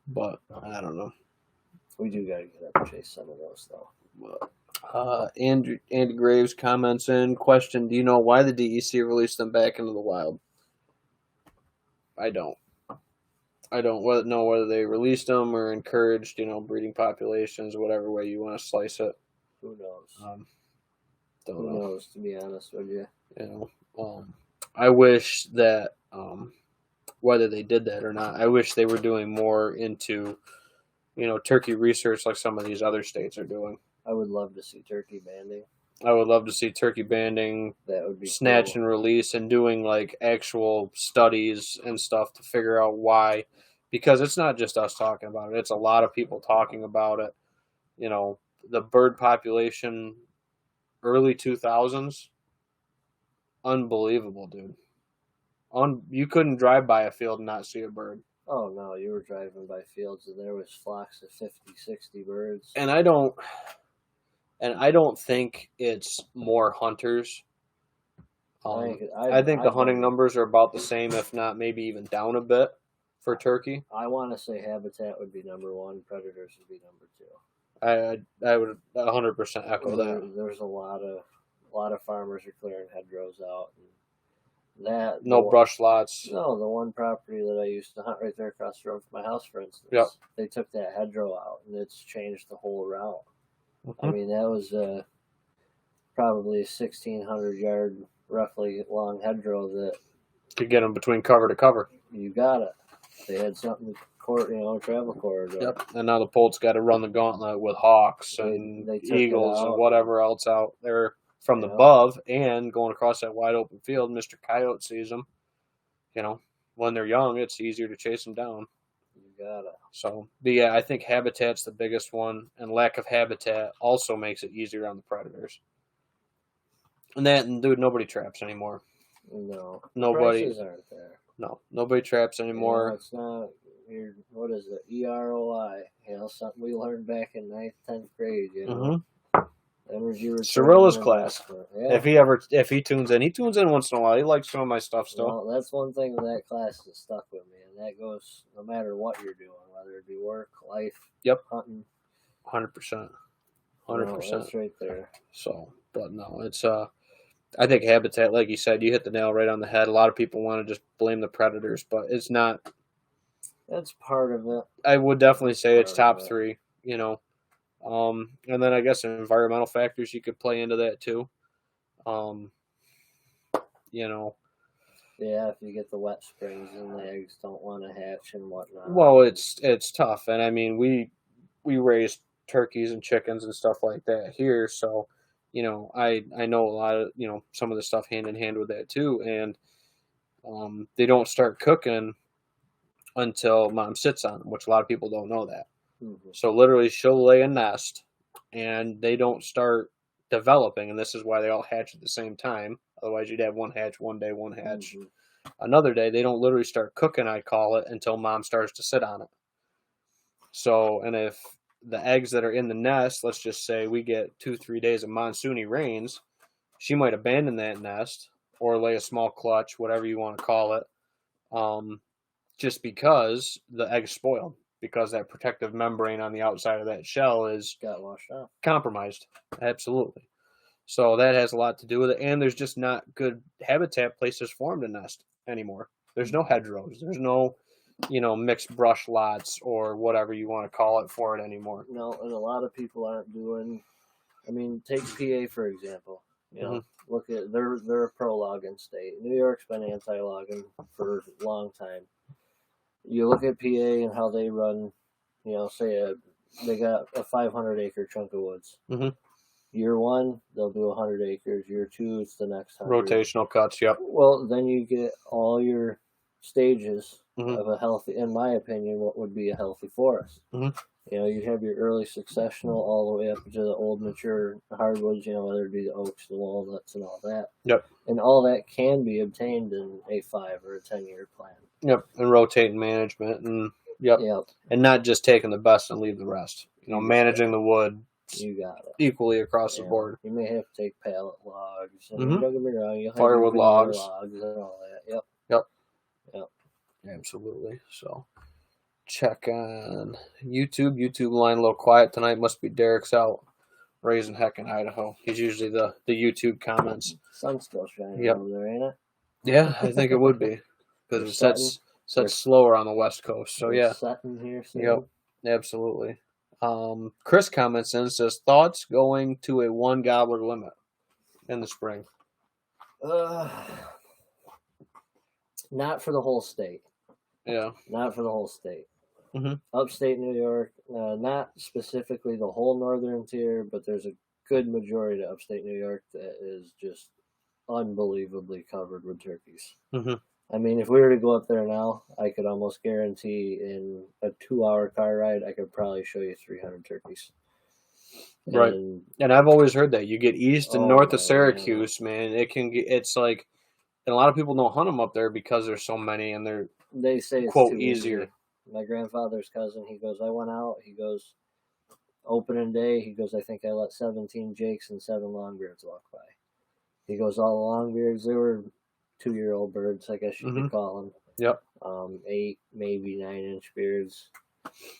But I don't know. We do got to get up and chase some of those, though. Andy Graves comments in, question, do you know why the DEC released them back into the wild? I don't know whether they released them or encouraged, breeding populations, whatever way you want to slice it. Who knows? Who knows, to be honest with you. I wish that, whether they did that or not, I wish they were doing more into, turkey research like some of these other states are doing. I would love to see turkey banding. I would love to see turkey banding, that would be snatch and release, and doing like actual studies and stuff to figure out why. Because it's not just us talking about it. It's a lot of people talking about it. The bird population, early 2000s, unbelievable, dude. You couldn't drive by a field and not see a bird. Oh, no, you were driving by fields and there was flocks of 50, 60 birds. And I don't think it's more hunters. I think the hunting numbers are about the same, if not maybe even down a bit for turkey. I want to say habitat would be number one, predators would be number two. I would 100% echo that. There's a lot of farmers are clearing hedgerows out. No brush lots. No, the one property that I used to hunt right there across the road from my house, for instance. Yep. They took that hedgerow out, and it's changed the whole route. Mm-hmm. I mean, that was probably a 1,600 yard, roughly long hedgerow that could get them between cover to cover. You got it. They had something travel corridor. Yep. And now the Polts got to run the gauntlet with hawks and eagles and whatever else out there from above, and going across that wide open field. Mr. Coyote sees them. When they're young, it's easier to chase them down. You got it. So, but yeah, I think habitat's the biggest one, and lack of habitat also makes it easier on the predators. And dude, nobody traps anymore. No. Nobody. Prices aren't there. No, nobody traps anymore. It's not. What is it? EROI. Something we learned back in 9th, 10th grade. Mm-hmm. Cirilla's class. Yeah. If he tunes in once in a while. He likes some of my stuff still. Well, that's one thing that class that stuck with me, and that goes no matter what you're doing, whether it be work, life, hunting. 100%. That's right there. So, but no, it's I think habitat, like you said, you hit the nail right on the head. A lot of people want to just blame the predators, but it's not. That's part of it. I would definitely say it's top three. And then I guess environmental factors you could play into that too. Yeah, if you get the wet springs and the eggs don't want to hatch and whatnot. Well, it's tough, and I mean we raise turkeys and chickens and stuff like that here, so I know a lot of some of the stuff hand in hand with that too, and they don't start cooking until mom sits on them, which a lot of people don't know that. Mm-hmm. So literally she'll lay a nest and they don't start developing, and this is why they all hatch at the same time. Otherwise, you'd have one hatch one day, one hatch another day. They don't literally start cooking, I call it, until mom starts to sit on it. So, and if the eggs that are in the nest, let's just say we get 2-3 days of monsoony rains, she might abandon that nest or lay a small clutch, whatever you want to call it, just because the egg's spoiled, because that protective membrane on the outside of that shell is got washed out, compromised. Absolutely. So that has a lot to do with it, and there's just not good habitat places for them to nest anymore. There's no hedgerows. There's no, mixed brush lots or whatever you want to call it for it anymore. No, and a lot of people aren't doing. I mean, take PA for example. Look at they're a pro logging state. New York's been anti-logging for a long time. You look at PA and how they run. Say they got a 500-acre chunk of woods. Mm-hmm. Year 1, they'll do 100 acres. Year 2, it's the next 100. Rotational cuts, yep. Well, then you get all your stages mm-hmm. of a healthy, in my opinion, what would be a healthy forest. Mm-hmm. You have your early successional all the way up to the old mature hardwoods, whether it be the oaks, the walnuts, and all that. Yep. And all that can be obtained in a 5 or a 10-year plan. Yep, and rotating management, and yep. And not just taking the best and leave the rest. Managing the wood. You got it. Equally across the board. You may have to take pallet logs. And mm-hmm. Don't get me wrong, you'll have firewood logs and all that. Yep. Absolutely. So check on YouTube. YouTube line a little quiet tonight. Must be Derek's out raising heck in Idaho. He's usually the YouTube comments. Sun's still shining over there, ain't it? Yeah, I think it would be because it sets slower on the West Coast. So yeah. Setting here soon. Yep. Absolutely. Chris comments in and says, thoughts going to a 1 gobbler limit in the spring? Not for the whole state. Yeah. Not for the whole state. Mm-hmm. Upstate New York, not specifically the whole northern tier, but there's a good majority of upstate New York that is just unbelievably covered with turkeys. Mm-hmm. I mean, if we were to go up there now, I could almost guarantee in a 2-hour car ride, I could probably show you 300 turkeys. Right. And I've always heard that. You get east and north of Syracuse, man. It's like, and a lot of people don't hunt them up there because there's so many and they say it's quote, too easier. My grandfather's cousin, he goes, I went out, he goes, opening day, he goes, I think I let 17 jakes and 7 longbeards walk by. He goes, all the longbeards, they were 2-year-old birds, I guess you mm-hmm. could call them. Yep. 8, maybe 9-inch beards.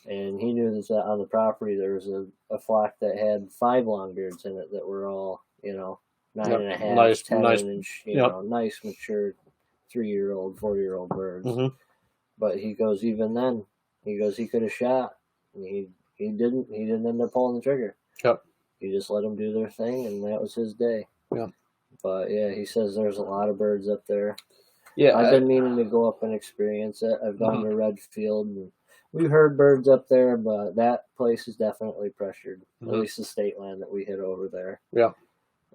And he knew that on the property there was a flock that had 5 longbeards in it that were all, 9.5, 10-inch, nice mature 3-year-old, 4-year-old birds. Mm-hmm. But he goes, even then, he goes, he could have shot. And he didn't. He didn't end up pulling the trigger. Yep. He just let them do their thing, and that was his day. Yep. But yeah, he says there's a lot of birds up there. Yeah, I've been meaning to go up and experience it. I've gone to Redfield, and we've heard birds up there, but that place is definitely pressured. Mm-hmm. At least the state land that we hit over there. Yeah.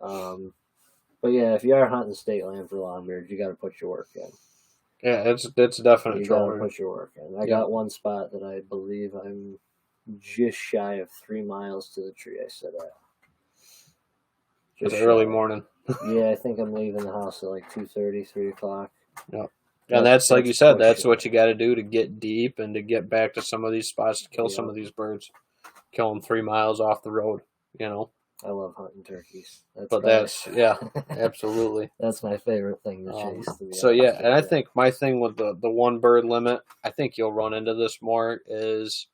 But yeah, if you are hunting state land for longbeards, you got to put your work in. Yeah, it's definitely you got to put your work in. I got one spot that I believe I'm just shy of 3 miles to the tree I sit at. It's early morning. Yeah, I think I'm leaving the house at like 2:30, 3 o'clock. Yep. And that's like you said, that's what you got to do to get deep and to get back to some of these spots to kill some of these birds. Kill them 3 miles off the road, I love hunting turkeys. Absolutely. That's my favorite thing to chase. And I think my thing with the 1 bird limit, I think you'll run into this more is,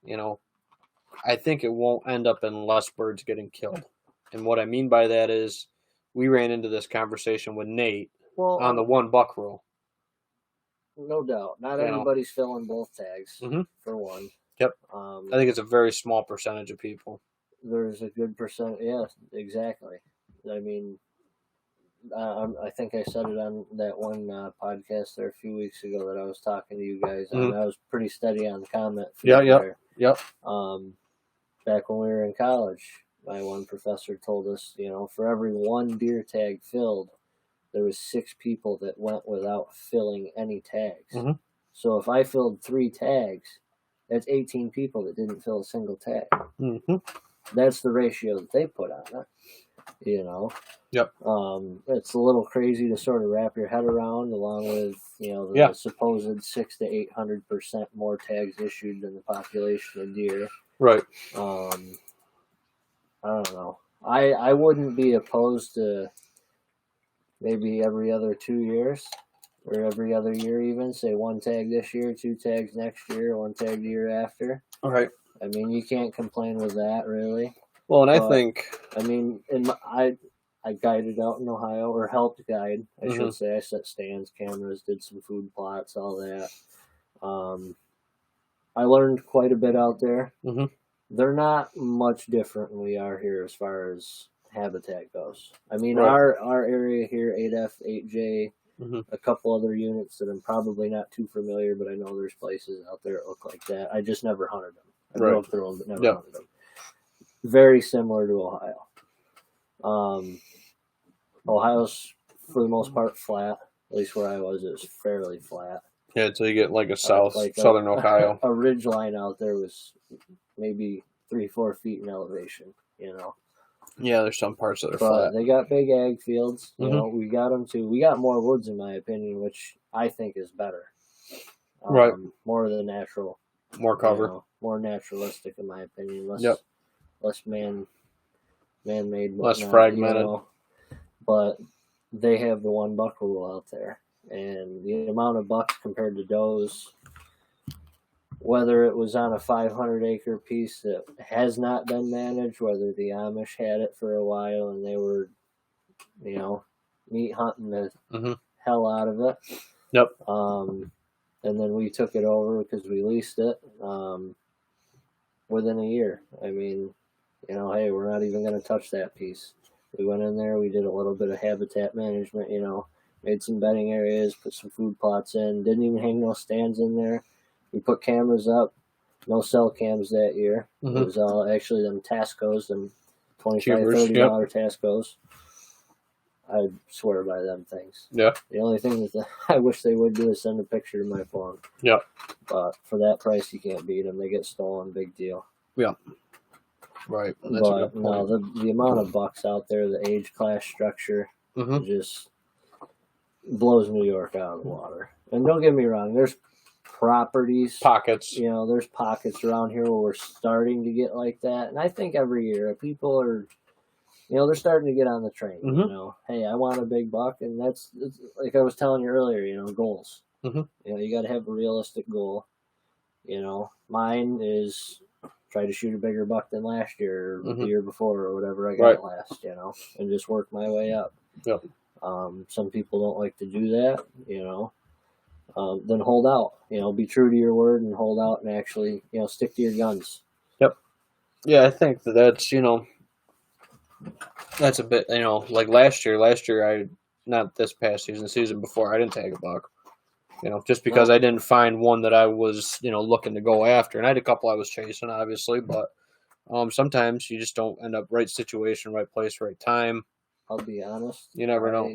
I think it won't end up in less birds getting killed. And what I mean by that is we ran into this conversation with Nate on the 1 buck rule. No doubt. Not everybody's filling both tags, mm-hmm. for one. Yep. I think it's a very small percentage of people. There's a good percent. Yeah, exactly. I mean, I think I said it on that one podcast there a few weeks ago that I was talking to you guys. Mm-hmm. I was pretty steady on the comment. Yep. Back when we were in college, my one professor told us, for every 1 deer tag filled, there was 6 people that went without filling any tags. Mm-hmm. So if I filled 3 tags, that's 18 people that didn't fill a single tag. Mm-hmm. that's the ratio that they put on it. You know, Yep. It's a little crazy to sort of wrap your head around, along with the Yeah. supposed 600 to 800% more tags issued than the population of deer. Right. I don't know. I wouldn't be opposed to maybe every other 2 years or every other year, even say 1 tag this year, 2 tags next year, 1 tag the year after. All right. I mean, you can't complain with that, really. Well, and I think, I mean, I guided out in Ohio, or helped guide, I should say. I set stands, cameras, did some food plots, all that. I learned quite a bit out there. Mm-hmm. They're not much different than we are here as far as habitat goes. I mean, Right. our area here, 8F, 8J, a couple other units that I'm probably not too familiar, but I know there's places out there that look like that. I just never hunted them. I drove through them, but never hunted them. Very similar to Ohio. Ohio's, for the most part, flat. At least where I was, it was fairly flat. Yeah, until you get like a southern Ohio. A ridge line out there was maybe 3-4 feet in elevation, Yeah, there's some parts that are But flat. they got big ag fields. You know, we got them too. We got more woods, in my opinion, which I think is better. Right. More of the natural. More cover. More naturalistic, in my opinion. Less man-made. Less fragmented. But they have the 1 buck rule out there. And the amount of bucks compared to does, whether it was on a 500-acre piece that has not been managed, whether the Amish had it for a while and they were, meat hunting the hell out of it. Yep. And then we took it over because we leased it within a year. I mean, hey, we're not even going to touch that piece. We went in there, we did a little bit of habitat management, made some bedding areas, put some food plots in, didn't even hang no stands in there. We put cameras up, no cell cams that year. It was all actually them Tascos, them $25, $30 Tascos. I swear by them things. Yeah. The only thing that I wish they would do is send a picture to my phone. Yeah. But for that price, you can't beat them. They get stolen, big deal. Yeah. Right. That's a But good point. no, the amount of bucks out there, the age class structure, just blows New York out of the water. And don't get me wrong, there's pockets. There's pockets around here where we're starting to get like that. And I think every year people are, they're starting to get on the train. Hey, I want a big buck, and it's like I was telling you earlier. Goals. You got to have a realistic goal. Mine is try to shoot a bigger buck than last year or the year before or whatever I got last. And just work my way up. Yep. Some people don't like to do that. Then hold out. Be true to your word and hold out and actually stick to your guns. Yep. Yeah, I think that's that's a bit like last year. I not this past season, the season before, I didn't tag a buck. Just because I didn't find one that I was, looking to go after. And I had a couple I was chasing, obviously, but sometimes you just don't end up right situation, right place, right time. I'll be honest. You never know.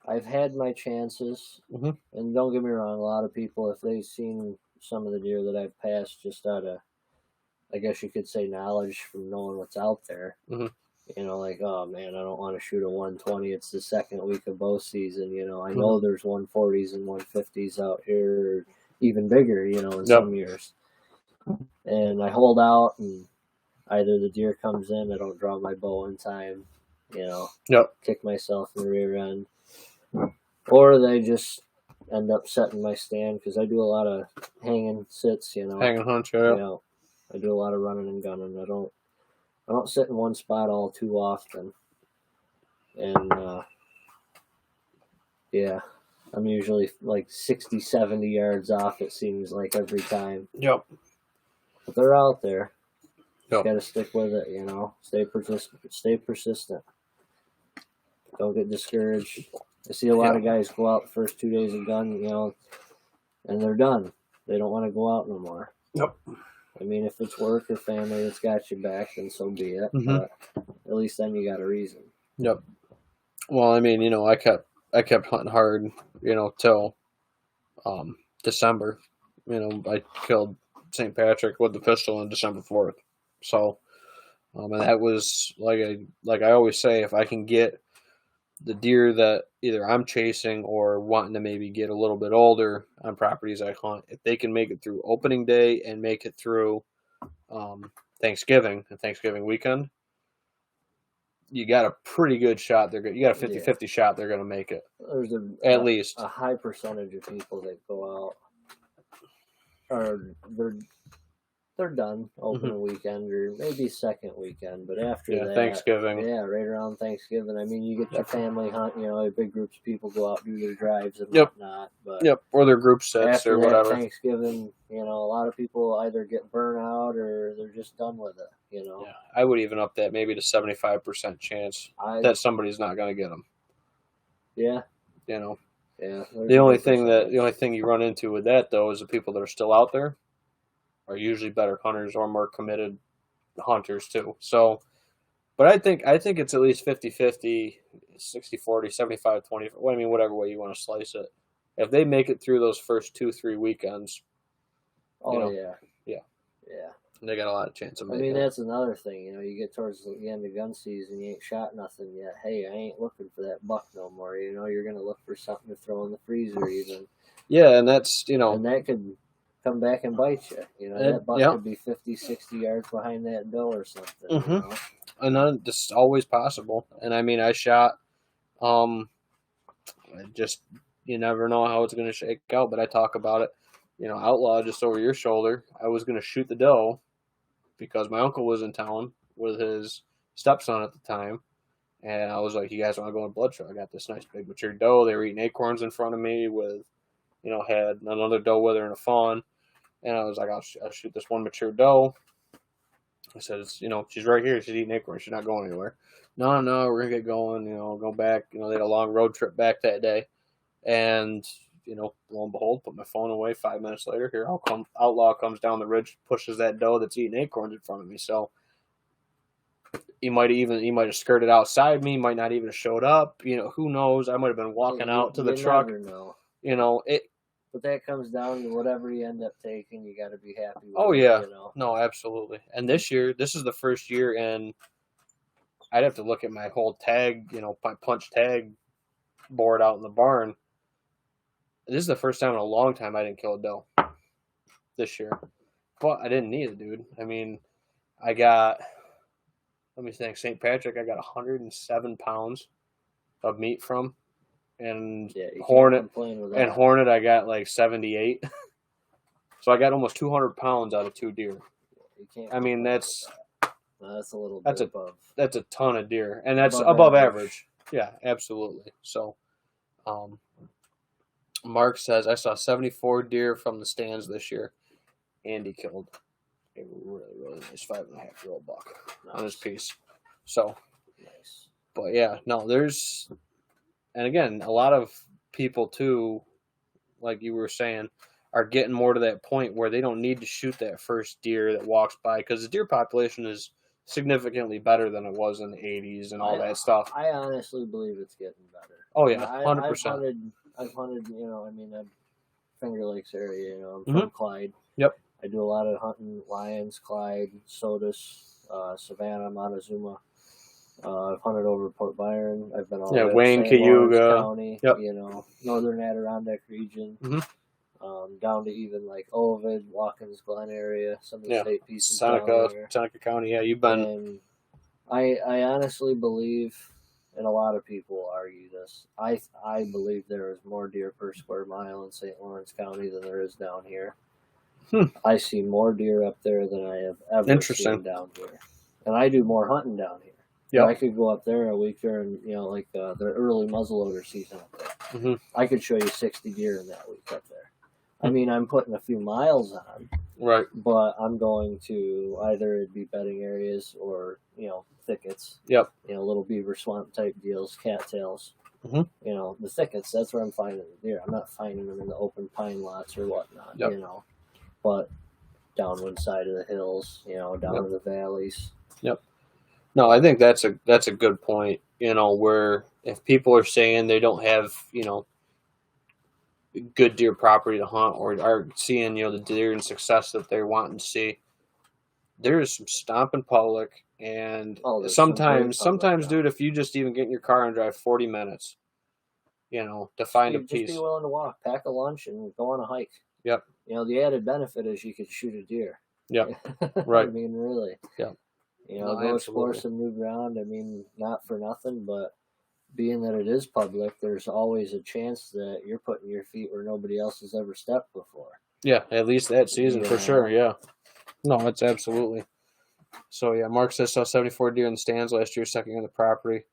I've had my chances, and don't get me wrong, a lot of people, if they've seen some of the deer that I've passed just out of, I guess you could say, knowledge from knowing what's out there, like, oh man, I don't want to shoot a 120. It's the second week of bow season. I know there's 140s and 150s out here, even bigger, in some years. And I hold out, and either the deer comes in, I don't draw my bow in time, kick myself in the rear end, or they just end up setting my stand because I do a lot of hanging sits, Hanging hunch, I do a lot of running and gunning. I don't sit in one spot all too often. And, I'm usually like 60, 70 yards off, it seems like, every time. Yep. But they're out there. Yep. Got to stick with it, Stay persistent. Don't get discouraged. I see a lot of guys go out the first 2 days of gun, and they're done. They don't want to go out no more. Yep. I mean, if it's work or family that's got your back, then so be it. But at least then you got a reason. Yep. Well, I mean, I kept hunting hard, till December. I killed St. Patrick with the pistol on December 4th. So, and that was like I always say, if I can get the deer that either I'm chasing or wanting to maybe get a little bit older on properties I hunt, if they can make it through opening day and make it through Thanksgiving and Thanksgiving weekend, you got a pretty good shot. You got a 50-50 shot they're going to make it. There's at least a high percentage of people that go out, or they're done opening weekend or maybe second weekend, but after that, Thanksgiving. Yeah, right around Thanksgiving. I mean, you get your family hunt, big groups of people go out, do their drives and whatnot. But or their group sets or whatever. Thanksgiving, a lot of people either get burnt out or they're just done with it, Yeah, I would even up that maybe to 75% chance that somebody's not going to get them. Yeah. Yeah. The only thing you run into with that, though, is the people that are still out there are usually better hunters or more committed hunters too. So, but I think it's at least 50-50, 60-40, 75-20. I mean, whatever way you want to slice it. If they make it through those first 2-3 weekends, they got a lot of chance of making it. That's another thing. You get towards the end of gun season, you ain't shot nothing yet. Hey, I ain't looking for that buck no more. You're going to look for something to throw in the freezer even. Yeah, and that's, And that could come back and bite you. That buck could be 50, 60 yards behind that doe or something. And it's always possible. And I mean, I shot, you never know how it's going to shake out, but I talk about it. Outlaw just over your shoulder. I was going to shoot the doe because my uncle was in town with his stepson at the time. And I was like, you guys want to go on blood show? I got this nice big mature doe. They were eating acorns in front of me with, had another doe with her and a fawn. And I was like, I'll shoot this one mature doe. I said, she's right here. She's eating acorns. She's not going anywhere. No, we're going to get going, go back. They had a long road trip back that day. And, lo and behold, put my phone away 5 minutes later. Here, Outlaw comes down the ridge, pushes that doe that's eating acorns in front of me. So he might have skirted outside me, might not even have showed up. Who knows? I might have been walking out to the truck. Never know. But that comes down to whatever you end up taking, you got to be happy with it. No, absolutely. And this is the first year, and I'd have to look at my whole tag, my punch tag board out in the barn. This is the first time in a long time I didn't kill a doe this year. But I didn't need it, dude. I mean, I got, let me think, St. Patrick, I got 107 pounds of meat from. And Hornet, I got like 78. So I got almost 200 pounds out of 2 deer. I mean, that's a little bit above. That's a ton of deer, and that's above average. Yeah, absolutely. So, Mark says I saw 74 deer from the stands this year. Andy killed a really, really nice 5.5-year-old buck on his piece. So, nice. But yeah, no, there's. And again, a lot of people, too, like you were saying, are getting more to that point where they don't need to shoot that first deer that walks by because the deer population is significantly better than it was in the 80s and all that stuff. I honestly believe it's getting better. Oh, yeah, 100%. I've hunted, I'm Finger Lakes area, I'm from Clyde. Yep. I do a lot of hunting, Lyons, Clyde, Sodus, Savannah, Montezuma. I've hunted over Port Byron. I've been all over Wayne, Cayuga County, northern Adirondack region, down to even like Ovid, Watkins Glen area, some of the state pieces. Seneca County, you've been. And I honestly believe, and a lot of people argue this, I believe there is more deer per square mile in St. Lawrence County than there is down here. I see more deer up there than I have ever seen down here. And I do more hunting down here. Yeah, I could go up there a week during, the early muzzleloader season up there. Mm-hmm. I could show you 60 deer in that week up there. I mean, I'm putting a few miles on, right? But I'm going to either it'd be bedding areas or thickets. Yep. Little beaver swamp type deals, cattails. Mm-hmm. The thickets. That's where I'm finding the deer. I'm not finding them in the open pine lots or whatnot. Yep. But downwind side of the hills. Down in the valleys. Yep. No, I think that's a good point, where if people are saying they don't have, good deer property to hunt or are seeing, the deer and success that they're wanting to see, there is some stomping public, and there's some great sometimes, public, dude, if you just even get in your car and drive 40 minutes, to find a just piece. be willing to walk, pack a lunch, and go on a hike. Yep. The added benefit is you could shoot a deer. Yep. Right. I mean, really. Yep. Go explore some new ground. I mean, not for nothing, but being that it is public, there's always a chance that you're putting your feet where nobody else has ever stepped before. Yeah, at least that season for sure. Yeah. No, it's absolutely. So yeah, Mark says saw 74 deer in the stands last year, second year on the property.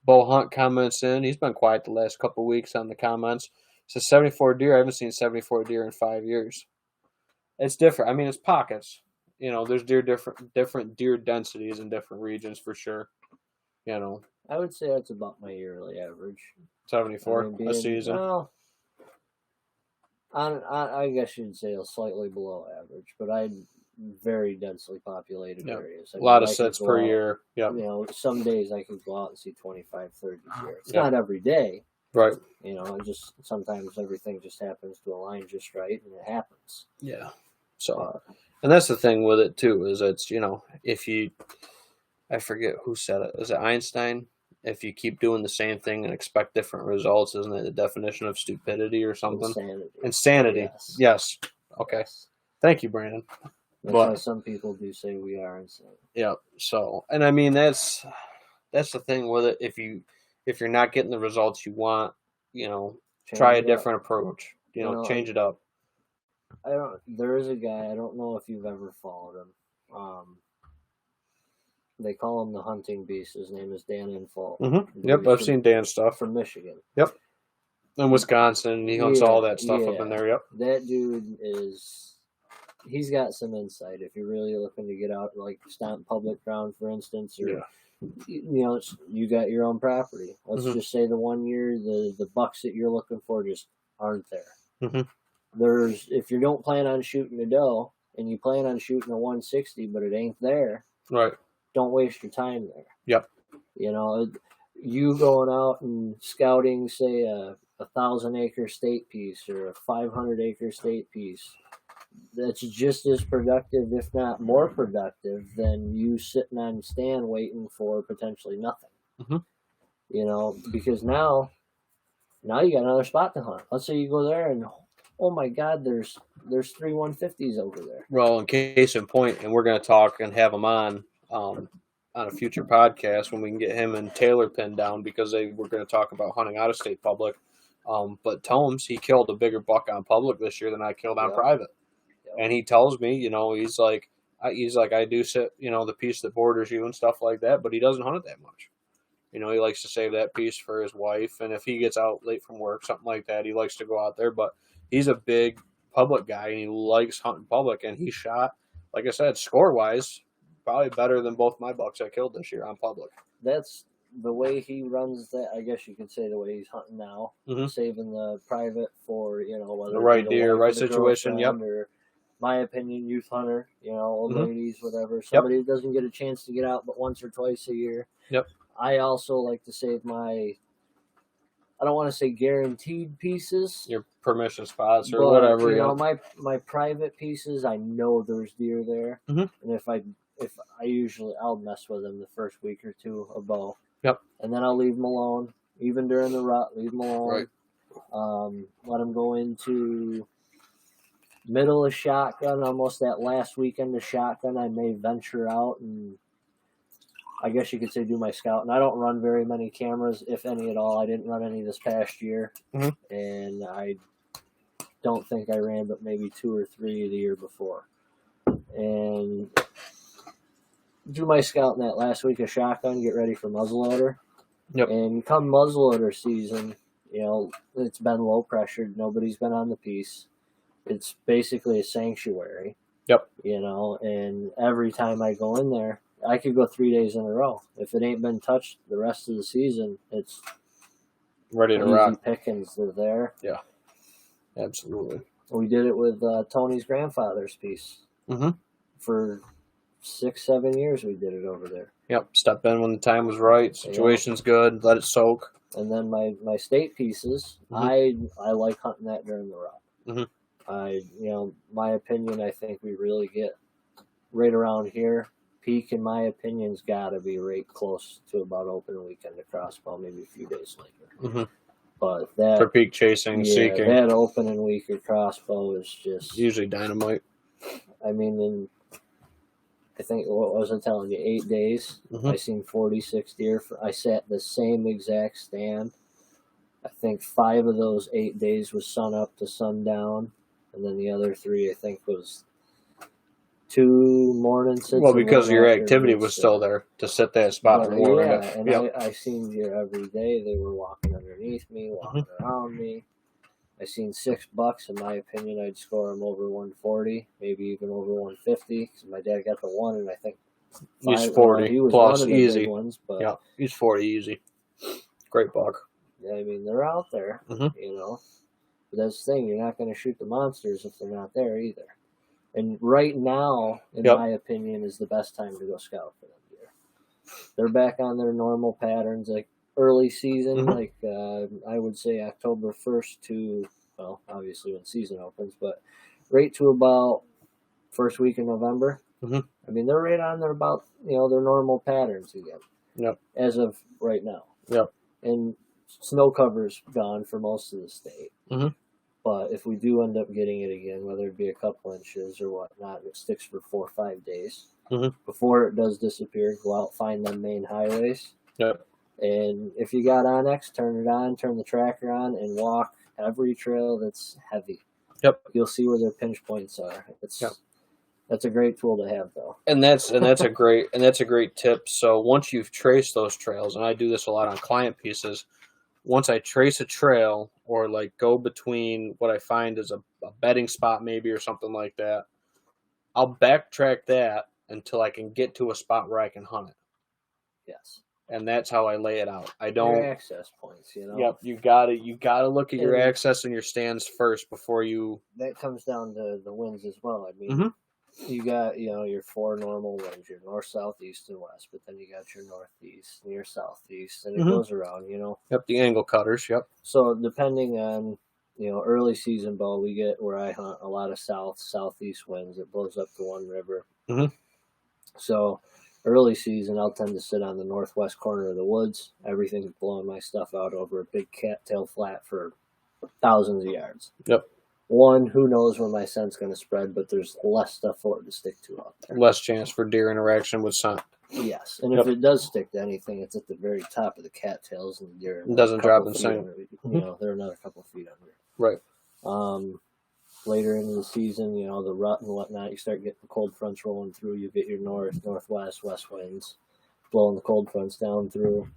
Bo Hunt comments in. He's been quiet the last couple of weeks on the comments. Says 74 deer. I haven't seen 74 deer in 5 years. It's different. I mean, it's pockets. There's different deer densities in different regions for sure. I would say that's about my yearly average. 74 a season. Well, I guess you'd say slightly below average, but very densely populated areas. A lot of sets per year. Yeah. Some days I could go out and see 25, 30 deer. It's not every day. Right. Just sometimes everything just happens to align just right, and it happens. Yeah. So, and that's the thing with it too, is it's, if you, I forget who said it. Is it Einstein? If you keep doing the same thing and expect different results, isn't it the definition of stupidity or something? Insanity. Yes. Okay. Yes. Thank you, Brandon. That's why some people do say we are insane. Yeah. So, and I mean, that's the thing with it. If you're not getting the results you want, try a different approach. Change it up. There is a guy, I don't know if you've ever followed him. They call him the hunting beast. His name is Dan Infalt. Mm-hmm. Yep, I've seen Dan's stuff. From Michigan. Yep. In Wisconsin, he hunts all that stuff up in there, yep. That dude he's got some insight. If you're really looking to get out, like stomp public ground, for instance, or you got your own property. Let's just say the 1 year the bucks that you're looking for just aren't there. Mm-hmm. If you don't plan on shooting a doe and you plan on shooting a 160, but it ain't there, right? Don't waste your time there. Yep. You going out and scouting, say a 1,000-acre state piece or a 500-acre state piece. That's just as productive, if not more productive, than you sitting on stand waiting for potentially nothing. Mm-hmm. Because now you got another spot to hunt. Let's say you go there and, oh my God, there's 3 150s over there. Well, in case in point, and we're going to talk and have them on a future podcast when we can get him and Taylor pinned down, because we're going to talk about hunting out of state public. But Tomes, he killed a bigger buck on public this year than I killed on private. And he tells me, he's like, I do sit, the piece that borders you and stuff like that, but he doesn't hunt it that much. He likes to save that piece for his wife. And if he gets out late from work, something like that, he likes to go out there. But he's a big public guy and he likes hunting public. And he shot, like I said, score-wise, probably better than both my bucks I killed this year on public. That's the way he runs that. I guess you could say the way he's hunting now, saving the private for, whether the right deer, right situation. Yep. Or, my opinion, youth hunter, old ladies, whatever. Somebody that doesn't get a chance to get out but once or twice a year. Yep. I also like to save I don't want to say guaranteed pieces. Your permission spots or whatever. My private pieces, I know there's deer there. And if I'll mess with them the first week or two of bow. Yep. And then I'll leave them alone. Even during the rut, leave them alone. Right. Let them go into middle of shotgun, almost that last weekend of shotgun. I may venture out and I guess you could say do my scout. And I don't run very many cameras, if any at all. I didn't run any this past year. And I don't think I ran but maybe 2 or 3 the year before. And do my scout in that last week of shotgun, get ready for muzzleloader. Yep. And come muzzleloader season, it's been low pressured. Nobody's been on the piece. It's basically a sanctuary. Yep. And every time I go in there, I could go 3 days in a row. If it ain't been touched the rest of the season, it's ready to rock. Pickings. They're there. Yeah. Absolutely. We did it with Tony's grandfather's piece. For 6-7 years we did it over there. Yep. Step in when the time was right. Situation's good. Let it soak. And then my state pieces, I like hunting that during the rut. My opinion, I think we really get right around here, peak, in my opinion's got to be right close to about open weekend of crossbow, maybe a few days later. Mm-hmm. But that for peak chasing, seeking, that opening week of crossbow is just usually dynamite. I mean, in I think what was I telling you? 8 days. Mm-hmm. I seen 46 deer. I sat the same exact stand. I think 5 of those 8 days was sun up to sundown, and then the other 3 I think was 2 morning sits. Well, because your activity was still there to sit that spot and warm it. And I seen deer every day. They were walking underneath me, walking around me. I seen 6 bucks. In my opinion, I'd score them over 140, maybe even over 150. Because my dad got the one, and I think he's 40 he was plus one of the easy big ones. But yeah, he's 40 easy. Great buck. I mean, they're out there, you know. But that's the thing. You're not going to shoot the monsters if they're not there either. And right now, in my opinion, is the best time to go scout for them deer. They're back on their normal patterns, like early season, like I would say October 1st to, well, obviously when season opens, but right to about first week in November. I mean, they're right on their about, their normal patterns again. As of right now. And snow cover's gone for most of the state. But if we do end up getting it again, whether it be a couple inches or whatnot, it sticks for 4 or 5 days. Before it does disappear, go out, find them main highways. And if you got onX, turn it on, turn the tracker on, and walk every trail that's heavy. You'll see where their pinch points are. That's a great tool to have, though. And that's a great tip. So once you've traced those trails, and I do this a lot on client pieces, once I trace a trail or like go between what I find is a bedding spot maybe or something like that, I'll backtrack that until I can get to a spot where I can hunt it. Yes. And that's how I lay it out. I don't your access points, Yep, you gotta look at your access and your stands first before you. That comes down to the winds as well. I mean, you got your 4 normal winds, your north, south, east, and west, but then you got your northeast and your southeast, and it goes around. Yep, the angle cutters. Yep. So depending on early season bow, we get where I hunt a lot of southeast winds. It blows up the one river. So early season, I'll tend to sit on the northwest corner of the woods. Everything's blowing my stuff out over a big cattail flat for thousands of yards. One, who knows where my scent's going to spread, but there's less stuff for it to stick to out there. Less chance for deer interaction with scent. Yes, and if it does stick to anything, it's at the very top of the cattails, and the deer doesn't drop in scent. They're another couple of feet under. Right. Later into the season, the rut and whatnot, you start getting the cold fronts rolling through. You get your north, northwest, west winds blowing the cold fronts down through.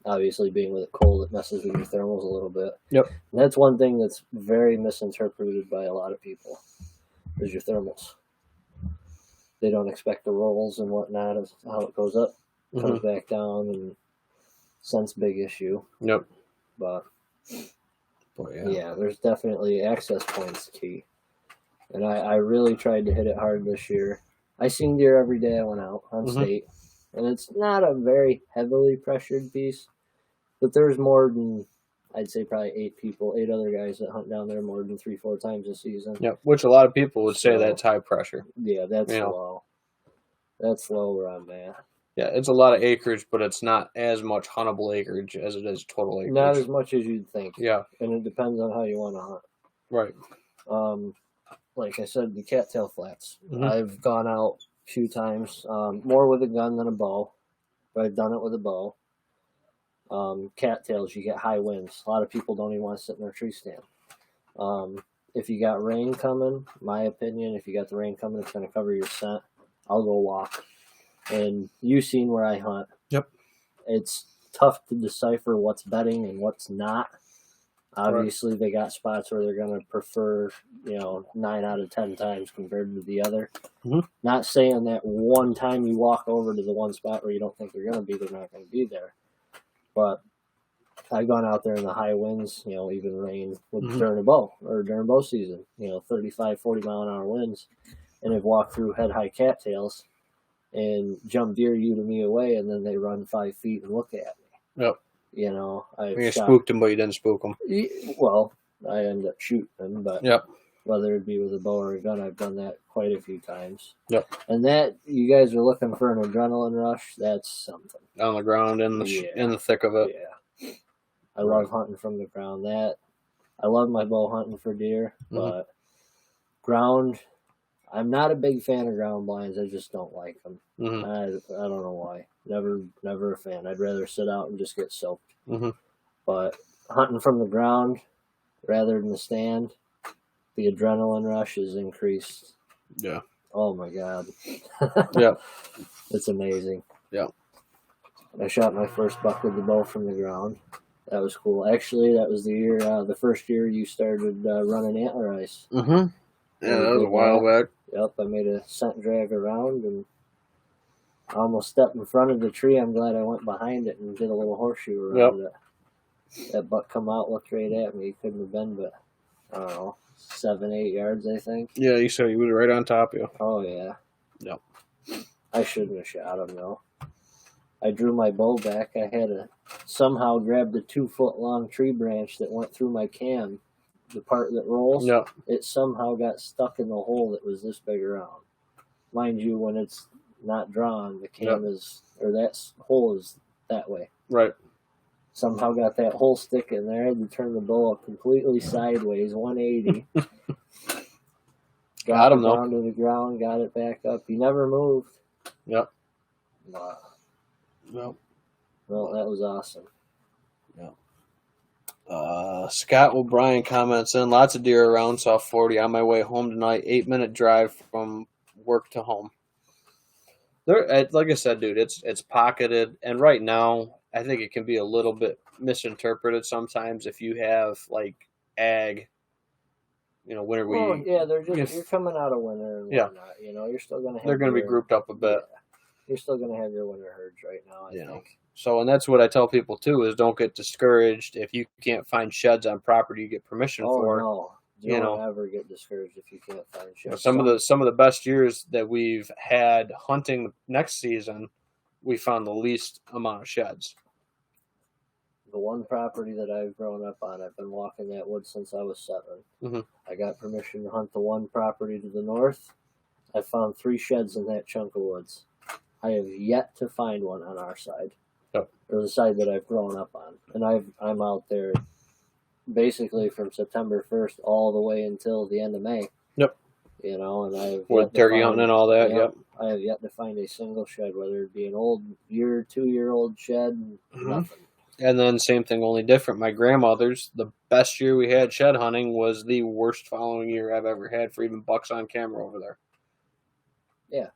Obviously, being with it cold, it messes with your thermals a little bit. And that's one thing that's very misinterpreted by a lot of people, is your thermals. They don't expect the rolls and whatnot as how it goes up, comes back down, and scent's a big issue. But yeah, there's definitely access points key. And I really tried to hit it hard this year. I seen deer every day I went out on state. And it's not a very heavily pressured piece, but there's more than, I'd say probably 8 other guys that hunt down there more than 3-4 times a season. Which a lot of people would say that's high pressure. Yeah, that's low. That's low where I'm at. Yeah, it's a lot of acreage, but it's not as much huntable acreage as it is total acreage. Not as much as you'd think. Yeah. And it depends on how you want to hunt. Right. Like I said, the cattail flats. I've gone out a few times, more with a gun than a bow, but I've done it with a bow. Cattails, you get high winds. A lot of people don't even want to sit in their tree stand. If you got rain coming, my opinion, if you got the rain coming, it's going to cover your scent. I'll go walk. And you've seen where I hunt. It's tough to decipher what's bedding and what's not. Obviously, they got spots where they're going to prefer, 9 out of 10 times compared to the other. Not saying that one time you walk over to the one spot where you don't think they're going to be, they're not going to be there. But I've gone out there in the high winds, even rain during bow season, 35, 40 mile an hour winds, and have walked through head high cattails and jump deer you to me away, and then they run 5 feet and look at me. You spooked them, but you didn't spook them. Well, I ended up shooting them, but whether it be with a bow or a gun. I've done that quite a few times. Yep. And that, you guys are looking for an adrenaline rush, that's something. On the ground, in the thick of it. Yeah. I love hunting from the ground. I love my bow hunting for deer, but ground, I'm not a big fan of ground blinds. I just don't like them. I don't know why. Never a fan. I'd rather sit out and just get soaked. But hunting from the ground rather than the stand, the adrenaline rush is increased. Yeah. Oh my God. Yeah. It's amazing. Yeah. I shot my first buck with the bow from the ground. That was cool. Actually, that was the first year you started running antler ice. Yeah, that was a while back. Yep, I made a scent drag around and I almost stepped in front of the tree. I'm glad I went behind it and did a little horseshoe around it. That buck come out, looked right at me. He couldn't have been but, I don't know, 7-8 yards, I think. Yeah, you said he was right on top of you. Oh, yeah. Yep. I shouldn't have shot him, though. I drew my bow back. I had to somehow grab the 2-foot-long tree branch that went through my cam, the part that rolls. Yep. It somehow got stuck in the hole that was this big around. Mind you, when it's not drawn, the cam is, or that hole is that way. Right. Somehow got that whole stick in there. I had to turn the bow up completely sideways, 180. Got him, though. Down to the ground, got it back up. He never moved. Yep. Wow. Yep. Well, that was awesome. Yeah. Scott O'Brien comments in, lots of deer around South 40 on my way home tonight. 8-minute drive from work to home. There, like I said, dude, it's pocketed, and right now I think it can be a little bit misinterpreted sometimes if you have like ag, winter wheat. Well, yeah, they're just you're coming out of winter and whatnot. You're still gonna have. They're gonna be grouped up a bit. Yeah. You're still gonna have your winter herds right now, I think. So, and that's what I tell people too: is don't get discouraged if you can't find sheds on property you get permission for. No. Don't ever get discouraged if you can't find sheds. Some of the best years that we've had hunting next season, we found the least amount of sheds. The one property that I've grown up on, I've been walking that wood since I was 7. I got permission to hunt the one property to the north. I found 3 sheds in that chunk of woods. I have yet to find one on our side, or the side that I've grown up on, and I'm out there basically from September 1st all the way until the end of May. Yep. And I've with turkey hunting and all that. Yep. I have yet to find a single shed, whether it be an old 2-year-old shed, nothing. And then same thing, only different. My grandmother's, the best year we had shed hunting was the worst following year I've ever had for even bucks on camera over there. Yeah.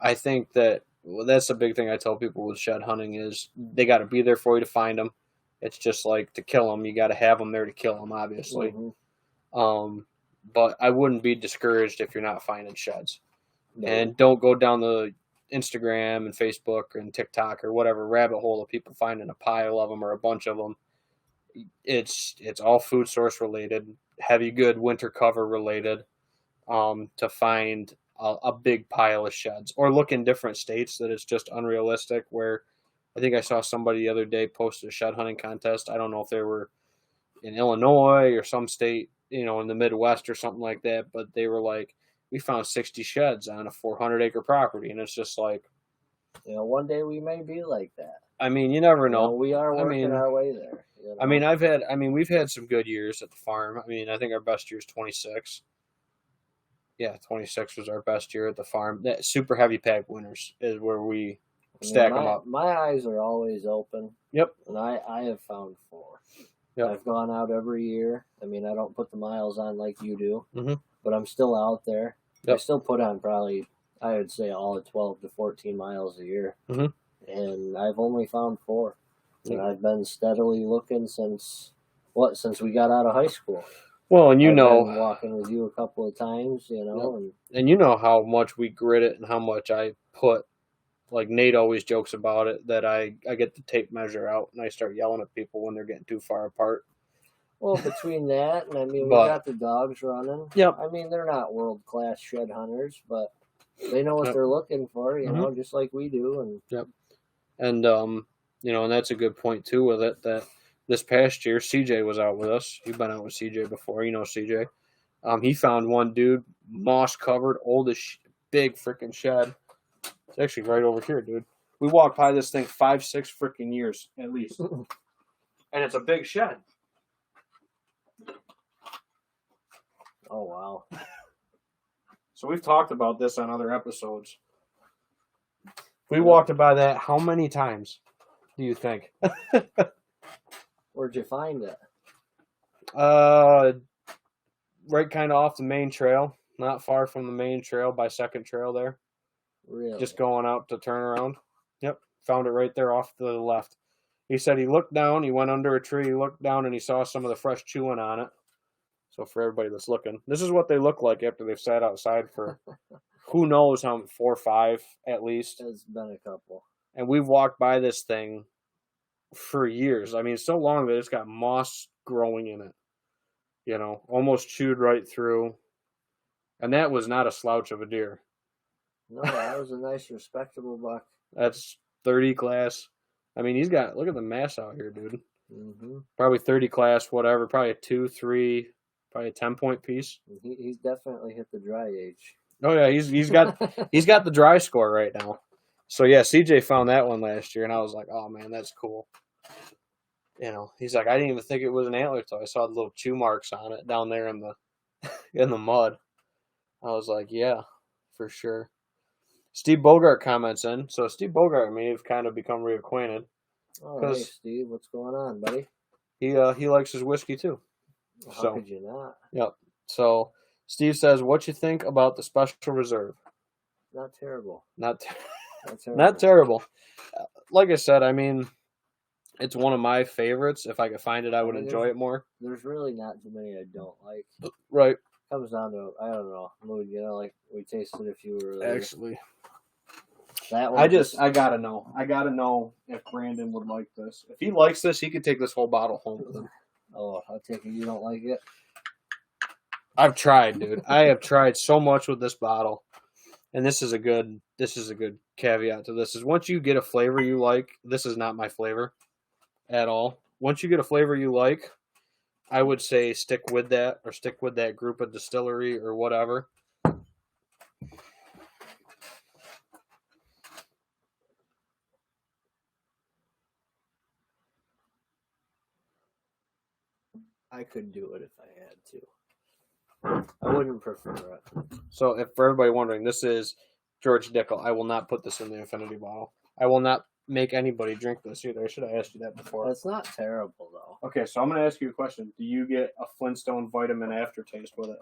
I think that's the big thing I tell people with shed hunting is they got to be there for you to find them. It's just like to kill them, you got to have them there to kill them, obviously. But I wouldn't be discouraged if you're not finding sheds. No. And don't go down the Instagram and Facebook and TikTok or whatever rabbit hole of people finding a pile of them or a bunch of them. It's all food source related, heavy good winter cover related, to find a big pile of sheds, or look in different states that it's just unrealistic. Where I think I saw somebody the other day posted a shed hunting contest. I don't know if they were in Illinois or some state, in the Midwest or something like that, but they were like, we found 60 sheds on a 400-acre property, and it's just like, one day we may be like that. I mean, you never know. We are working our way there. We've had some good years at the farm. I mean, I think our best year is 26. Yeah, 26 was our best year at the farm. That super heavy pack winters is where we stack them up. My eyes are always open. Yep. And I have found 4. Yep. I've gone out every year. I mean, I don't put the miles on like you do, but I'm still out there. Yep. I still put on probably, I would say, all of 12 to 14 miles a year. And I've only found 4. And I've been steadily looking since we got out of high school. Well, and I've been walking with you a couple of times, and you know how much we grit it and how much I put. Like Nate always jokes about it, that I get the tape measure out and I start yelling at people when they're getting too far apart. Well, between that and we got the dogs running. Yep. I mean, they're not world-class shed hunters, but they know what they're looking for, just like we do. And and and that's a good point too with it, that this past year, CJ was out with us. You've been out with CJ before. You know CJ. He found one dude, moss covered, oldest, big freaking shed. It's actually right over here, dude. We walked by this thing 5-6 freaking years at least, and it's a big shed. Oh wow! So we've talked about this on other episodes. We walked by that how many times? Do you think? Where'd you find it? Right kind of off the main trail, not far from the main trail by Second Trail there. Really? Just going out to turn around. Yep, found it right there off to the left. He said he looked down, he went under a tree, he looked down, and he saw some of the fresh chewing on it. So for everybody that's looking, this is what they look like after they've sat outside for who knows how 4 or 5 at least. It's been a couple. And we've walked by this thing for years. I mean, so long that it's got moss growing in it. You know, almost chewed right through. And that was not a slouch of a deer. No, that was a nice, respectable buck. That's 30 class. I mean, he's got, look at the mass out here, dude. Mm-hmm. Probably 30 class, whatever. Probably a 2, 3, probably a 10-point piece. He's definitely hit the dry age. Oh yeah, he's got the dry score right now. So yeah, CJ found that one last year, and I was like, oh man, that's cool. You know, he's like, I didn't even think it was an antler till I saw the little chew marks on it down there in the mud. I was like, yeah, for sure. Steve Bogart comments in. So Steve Bogart and me have kind of become reacquainted. Oh, hey, Steve, what's going on, buddy? He likes his whiskey too. How could you not? Yep. So Steve says, what you think about the Special Reserve? Not terrible. Not terrible. Like I said, I mean, it's one of my favorites. If I could find it, I would enjoy it more. There's really not too many I don't like. Right. Comes down to, I don't know, mood, you know, like we tasted a few earlier. Actually. That one I gotta know. I gotta know if Brandon would like this. If he likes this, he could take this whole bottle home with him. Oh, I'll take it you don't like it? I've tried, dude. I have tried so much with this bottle. And this is a good caveat to this is once you get a flavor you like, this is not my flavor at all. Once you get a flavor you like, I would say stick with that or stick with that group of distillery or whatever. I could do it if I had to. I wouldn't prefer it. So if for everybody wondering, this is George Dickel. I will not put this in the infinity bottle. I will not make anybody drink this either. I should have asked you that before. It's not terrible though. Okay, so I'm going to ask you a question. Do you get a Flintstone vitamin aftertaste with it?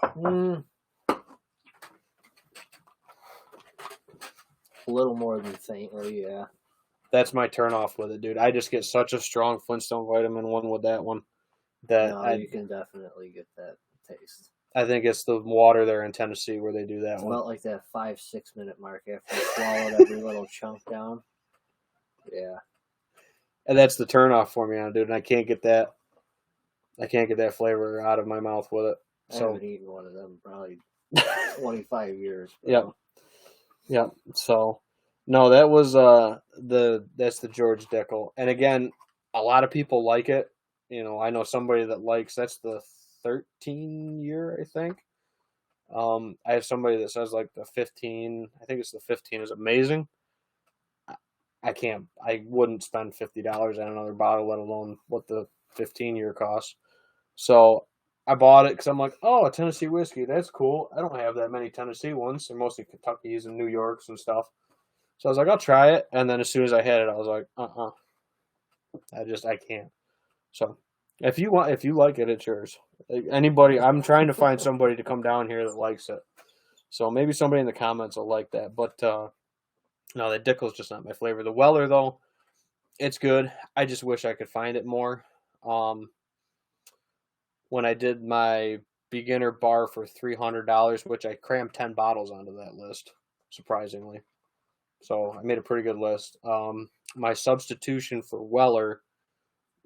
A little more than faintly, yeah. That's my turnoff with it, dude. I just get such a strong Flintstone vitamin one with that one. That you can definitely get that taste. I think it's the water there in Tennessee where they do that one. About like that 5-6 minute mark after you swallowed every little chunk down. Yeah. And that's the turnoff for me on it, dude. And I can't get that flavor out of my mouth with it. I haven't eaten one of them probably 25 years. Bro. Yep. So no, that was that's the George Dickel. And again, a lot of people like it. You know, I know somebody that likes, that's the 13 year, I think. I have somebody that says like the 15, I think it's the 15 is amazing. I wouldn't spend $50 on another bottle, let alone what the 15 year costs. So I bought it because I'm like, oh, a Tennessee whiskey, that's cool. I don't have that many Tennessee ones. They're mostly Kentucky's and New York's and stuff. So I was like, I'll try it. And then as soon as I had it, I was like, I can't. So if you like it, it's yours. Anybody, I'm trying to find somebody to come down here that likes it. So maybe somebody in the comments will like that. But no, that Dickel's just not my flavor. The Weller, though, it's good. I just wish I could find it more. When I did my beginner bar for $300, which I crammed 10 bottles onto that list, surprisingly. So I made a pretty good list. My substitution for Weller,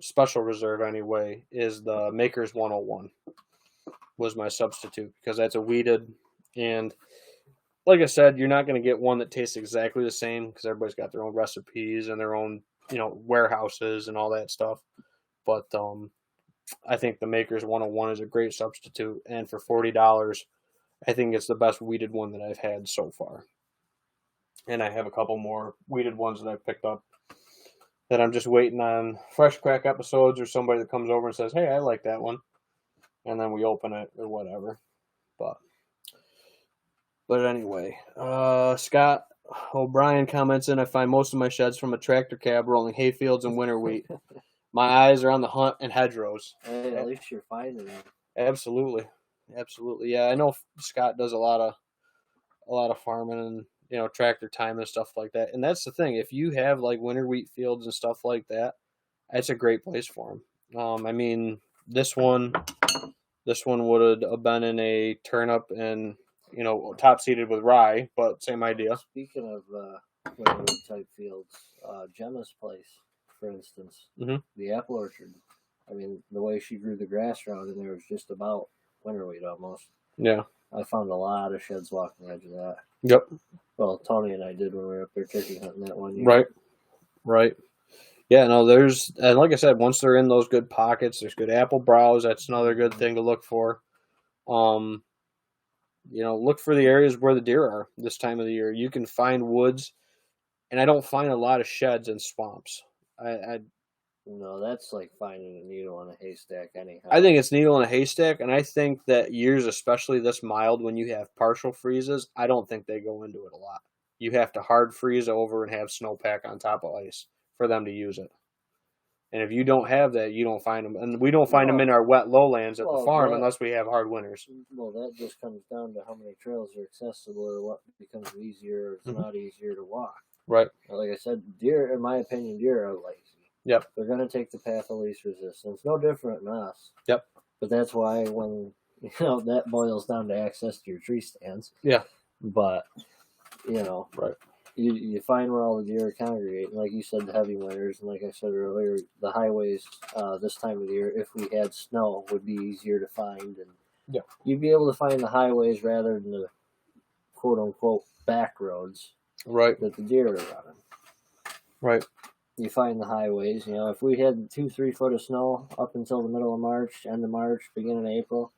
Special Reserve anyway, is the Maker's 101 was my substitute because that's a wheated. And like I said, you're not going to get one that tastes exactly the same because everybody's got their own recipes and their own, warehouses and all that stuff. but I think the Maker's 101 is a great substitute, and for $40, I think it's the best weeded one that I've had so far. And I have a couple more weeded ones that I've picked up that I'm just waiting on Fresh Crack episodes or somebody that comes over and says, hey, I like that one. And then we open it or whatever. But anyway, Scott O'Brien comments in, I find most of my sheds from a tractor cab rolling hay fields and winter wheat. My eyes are on the hunt and hedgerows. Hey, at least you're finding them. Absolutely. Yeah, I know Scott does a lot of farming and tractor time and stuff like that. And that's the thing. If you have like winter wheat fields and stuff like that, that's a great place for them. I mean, this one would have been in a turnip and top seeded with rye, but same idea. Speaking of winter wheat type fields, Gemma's place, for instance, the apple orchard. I mean, the way she grew the grass around in there was just about winter wheat almost. Yeah. I found a lot of sheds walking the edge of that. Yep. Well, Tony and I did when we were up there turkey hunting that one year. Right. Yeah, no, and like I said, once they're in those good pockets, there's good apple browse. That's another good thing to look for. Look for the areas where the deer are this time of the year. You can find woods, and I don't find a lot of sheds in swamps. No, that's like finding a needle in a haystack anyhow. I think it's needle in a haystack, and I think that years, especially this mild, when you have partial freezes, I don't think they go into it a lot. You have to hard freeze over and have snowpack on top of ice for them to use it. And if you don't have that, you don't find them. And we don't find them in our wet lowlands at the farm unless we have hard winters. Well, that just comes down to how many trails are accessible or what becomes easier or it's not easier to walk. Right. Like I said, deer, in my opinion, deer are lazy. Yep. They're going to take the path of least resistance. No different than us. Yep. But that's why when, that boils down to access to your tree stands. Yeah. But, right. You find where all the deer congregate. And like you said, the heavy winters. And like I said earlier, the highways this time of the year, if we had snow, would be easier to find. And you'd be able to find the highways rather than the quote-unquote back roads that the deer are running. Right. You find the highways. If we had 2-3 foot of snow up until the middle of March, end of March, beginning of April,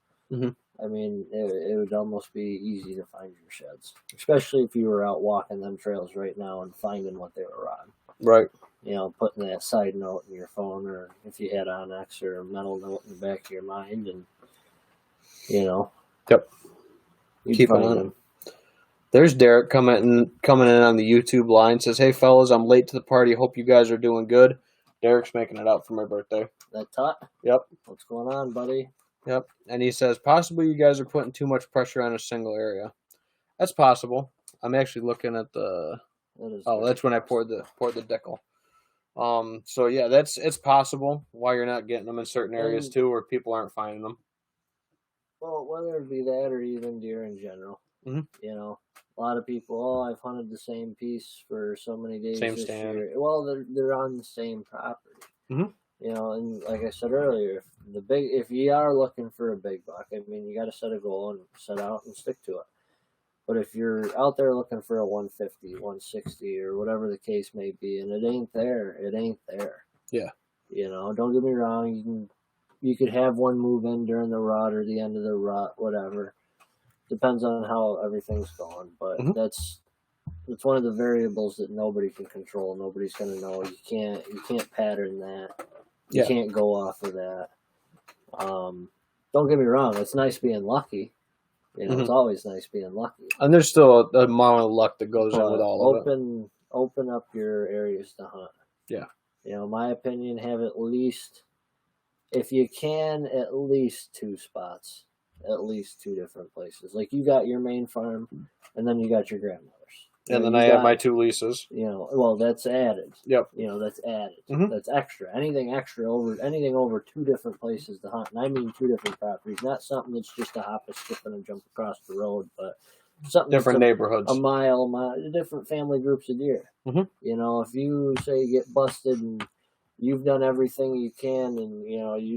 I mean, it would almost be easy to find your sheds, especially if you were out walking them trails right now and finding what they were on. Right. Putting that side note in your phone, or if you had Onyx or a mental note in the back of your mind, and Yep. Keep on them. There's Derek coming in on the YouTube line. Says, hey, fellas, I'm late to the party. Hope you guys are doing good. Derek's making it out for my birthday. That Tut? Yep. What's going on, buddy? Yep. And he says, possibly you guys are putting too much pressure on a single area. That's possible. I'm actually looking at that's when I poured the decal. So, yeah, it's possible why you're not getting them in certain areas, too, where people aren't finding them. Well, whether it be that or even deer in general. A lot of people, I've hunted the same piece for so many days this year. Well, they're on the same property. And like I said earlier, if you are looking for a big buck, I mean, you got to set a goal and set out and stick to it. But if you're out there looking for a 150, 160, or whatever the case may be, and it ain't there, it ain't there. Yeah. Don't get me wrong. You could have one move in during the rut or the end of the rut, whatever. Depends on how everything's going, but it's one of the variables that nobody can control. Nobody's going to know. You can't pattern that. You can't go off of that. Don't get me wrong. It's nice being lucky. It's always nice being lucky. And there's still an amount of luck that goes in with all of it. Open up your areas to hunt. Yeah. My opinion, have at least, if you can, at least 2 spots. At least 2 different places. Like you got your main farm, and then you got your grandmother's. And then I have my 2 leases. Well, that's added. Yep. That's added. That's extra. Anything over 2 different places to hunt. And I mean 2 different properties. Not something that's just a hop, a skip, and a jump across the road, but something different neighborhoods. A mile, different family groups of deer. If you say get busted and you've done everything you can, and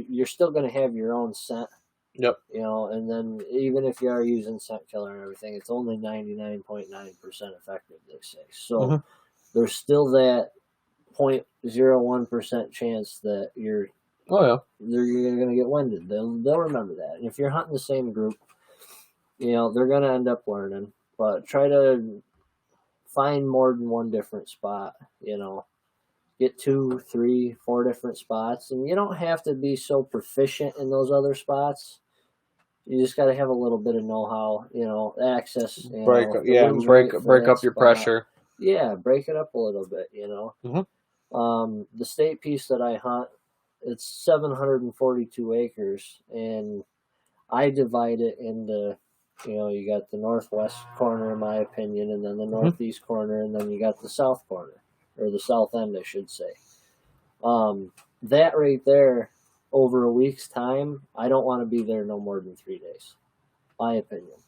you're still going to have your own scent. Yep. And then even if you are using scent killer and everything, it's only 99.9% effective, they say. So there's still that 0.01% chance that you're Oh yeah. You're going to get winded. They'll remember that. And if you're hunting the same group, they're going to end up learning. But try to find more than one different spot. Get 2, 3, 4 different spots, and you don't have to be so proficient in those other spots. You just got to have a little bit of know-how, access. Break up your spot. Pressure. Yeah, break it up a little bit. Mm-hmm. The state piece that I hunt, it's 742 acres, and I divide it into, you got the northwest corner, in my opinion, and then the northeast corner, and then you got the south corner, or the south end, I should say. That right there, over a week's time, I don't want to be there no more than 3 days. My opinion.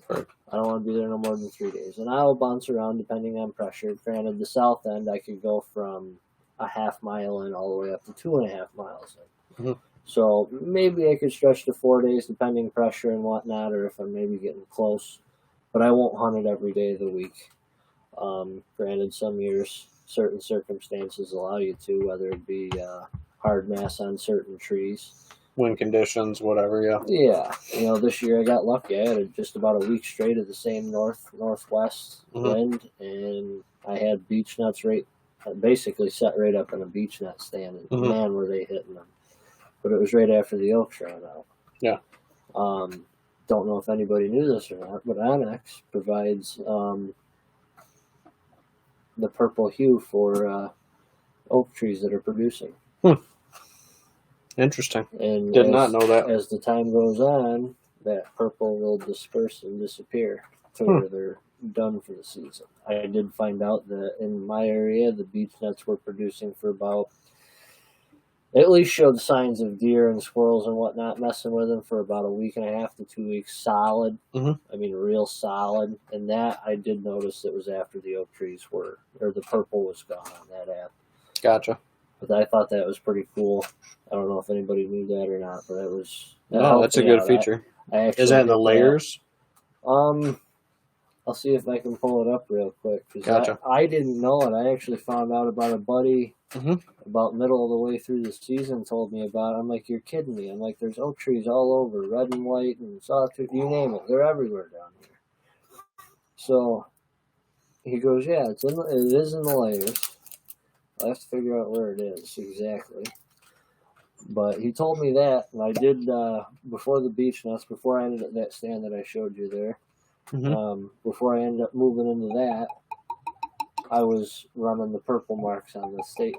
Right. I don't want to be there no more than 3 days. And I'll bounce around depending on pressure. Granted, the south end, I could go from a half mile in all the way up to 2.5 miles in. Mm-hmm. So maybe I could stretch to 4 days depending pressure and whatnot, or if I'm maybe getting close. But I won't hunt it every day of the week. Granted, some years, certain circumstances allow you to, whether it be hard mass on certain trees. Wind conditions, whatever, yeah. Yeah. This year I got lucky. I had just about a week straight of the same northwest wind, and I had beech nuts basically set right up in a beech nut stand, and man, were they hitting them. But it was right after the oaks ran out. Yeah. Don't know if anybody knew this or not, but Onyx provides the purple hue for oak trees that are producing. Interesting. And did not know that. As the time goes on, that purple will disperse and disappear to where they're done for the season. I did find out that in my area, the beech nuts were producing for about, at least showed signs of deer and squirrels and whatnot messing with them for about a week and a half to 2 weeks solid. I mean, real solid. And that I did notice it was after the oak trees or the purple was gone on that app. Gotcha. But I thought that was pretty cool. I don't know if anybody knew that or not, but it was. No, that's a good feature. Is that in the layers? I'll see if I can pull it up real quick. Gotcha. I didn't know it. I actually found out about a buddy about middle of the way through the season told me about it. I'm like, you're kidding me. I'm like, there's oak trees all over, red and white and sawtooth, you name it. They're everywhere down here. So he goes, yeah, it is in the layers. I have to figure out where it is exactly. But he told me that, and I did, before the beech nuts, before I ended up that stand that I showed you there, before I ended up moving into that, I was running the purple marks on the state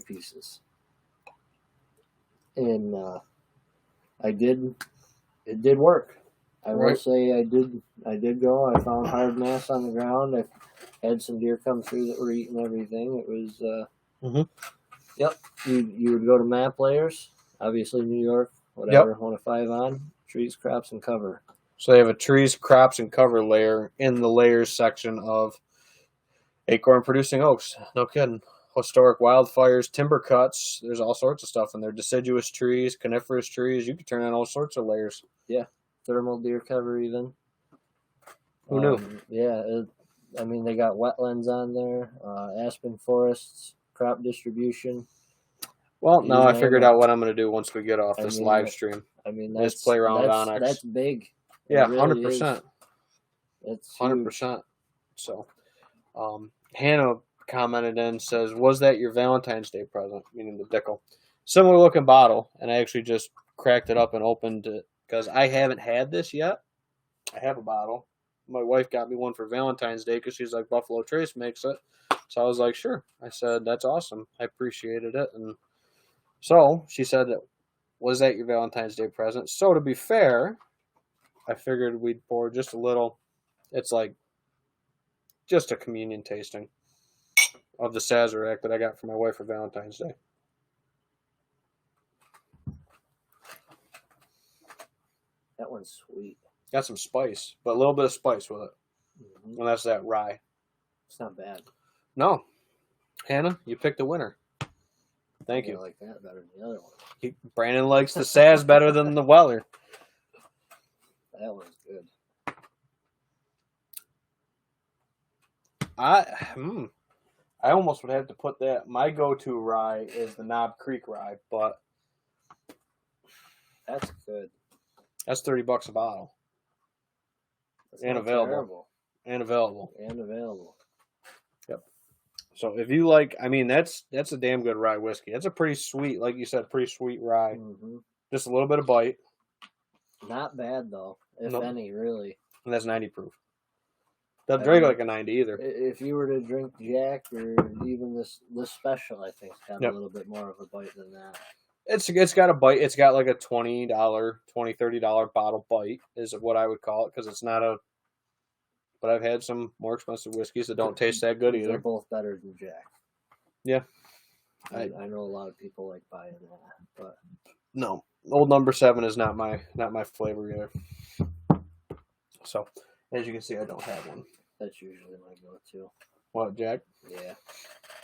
pieces. And it did work. I will say I did go. I found hard mass on the ground. I had some deer come through that were eating everything. It was, yep. You would go to map layers, obviously New York, whatever, 1 of 5 on, trees, crops, and cover. So they have a trees, crops, and cover layer in the layers section of acorn producing oaks. No kidding. Historic wildfires, timber cuts. There's all sorts of stuff in there. Deciduous trees, coniferous trees. You could turn on all sorts of layers. Yeah. Thermal deer cover even. Who knew? Yeah. They got wetlands on there, aspen forests, crop distribution. Well, now I figured out what I'm going to do once we get off this live stream. Just play around with Onyx. That's big. Yeah, 100%. It's 100%. So, Hannah commented in, says, was that your Valentine's Day present? Meaning the Dickel. Similar looking bottle, and I actually just cracked it up and opened it because I haven't had this yet. I have a bottle. My wife got me one for Valentine's Day because she's like, Buffalo Trace makes it. So I was like, sure. I said, that's awesome. I appreciated it. And so she said, was that your Valentine's Day present? So to be fair, I figured we'd pour just a little. It's like just a communion tasting of the Sazerac that I got for my wife for Valentine's Day. That one's sweet. Got some spice, but a little bit of spice with it. And that's that rye. It's not bad. No. Hannah, you picked the winner. Thank you. I like that better than the other one. Brandon likes the Saz better than the Weller. That one's good. I almost would have to put that. My go-to rye is the Knob Creek rye, but That's good. That's $30 a bottle. That's And not available. terrible. And available. And available. Yep. So if you like, I mean, that's a damn good rye whiskey. That's a pretty sweet, like you said, pretty sweet rye. Mm-hmm. Just a little bit of bite. Not bad though, if Nope. any, really. And that's 90 proof. Doesn't drink like a 90 either. If you were to drink Jack or even this special, I think it's got a little bit more of a bite than that. It's got a bite. It's got like a $30 bottle bite is what I would call it, because it's not a. But I've had some more expensive whiskeys that don't taste that good either. They're both better than Jack. Yeah, I know a lot of people like buying that, but no, Old Number 7 is not my flavor either. So, as you can see, I don't have one. That's usually my go-to. What, Jack? Yeah,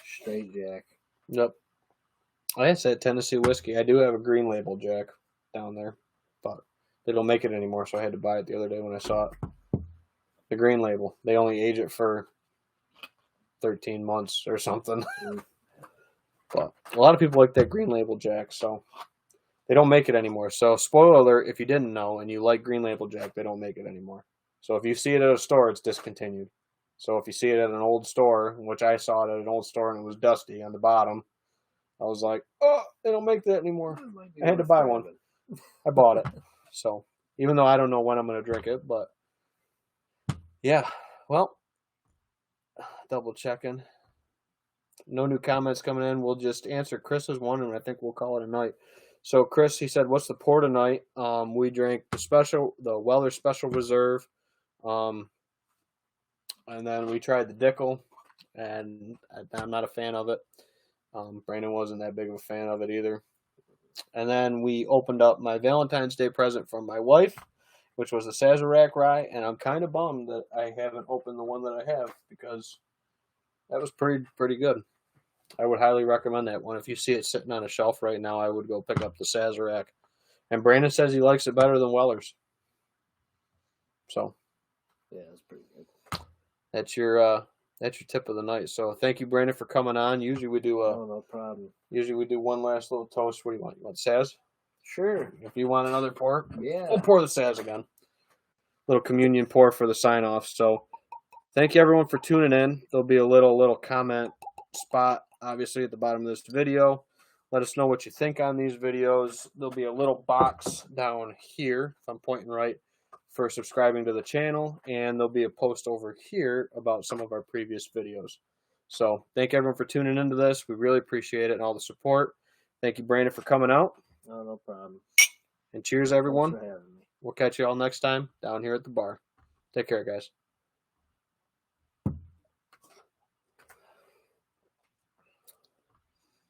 straight Jack. Yep. I said Tennessee whiskey. I do have a green label Jack down there, but they don't make it anymore, so I had to buy it the other day when I saw it. The green label. They only age it for 13 months or something. But a lot of people like that green label Jack, so they don't make it anymore. So, spoiler alert, if you didn't know and you like green label Jack, they don't make it anymore. So if you see it at a store, it's discontinued. So if you see it at an old store, which I saw it at an old store and it was dusty on the bottom, I was like, oh, they don't make that anymore. I had to buy one. I bought it. So even though I don't know when I'm going to drink it, but yeah, well, double checking. No new comments coming in. We'll just answer Chris's one, and I think we'll call it a night. So Chris, he said, what's the pour tonight? We drank the Weller Special Reserve. And then we tried the Dickel, and I'm not a fan of it. Brandon wasn't that big of a fan of it either. And then we opened up my Valentine's Day present from my wife, which was the Sazerac rye, and I'm kind of bummed that I haven't opened the one that I have, because that was pretty good. I would highly recommend that one. If you see it sitting on a shelf right now, I would go pick up the Sazerac. And Brandon says he likes it better than Weller's. So, yeah, that's pretty good. That's your tip of the night. So thank you, Brandon, for coming on. Usually we do no problem. Usually we do one last little toast. What do you want? You want Saz? Sure. If you want another pour, yeah, we'll pour the Saz again. Little communion pour for the sign off. So thank you everyone for tuning in. There'll be a little comment spot obviously at the bottom of this video. Let us know what you think on these videos. There'll be a little box down here, if I'm pointing right, for subscribing to the channel, and there'll be a post over here about some of our previous videos. So thank everyone for tuning into this. We really appreciate it and all the support. Thank you, Brandon, for coming out. no problem. And cheers, everyone. Thanks for having me. We'll catch you all next time down here at the bar. Take care, guys.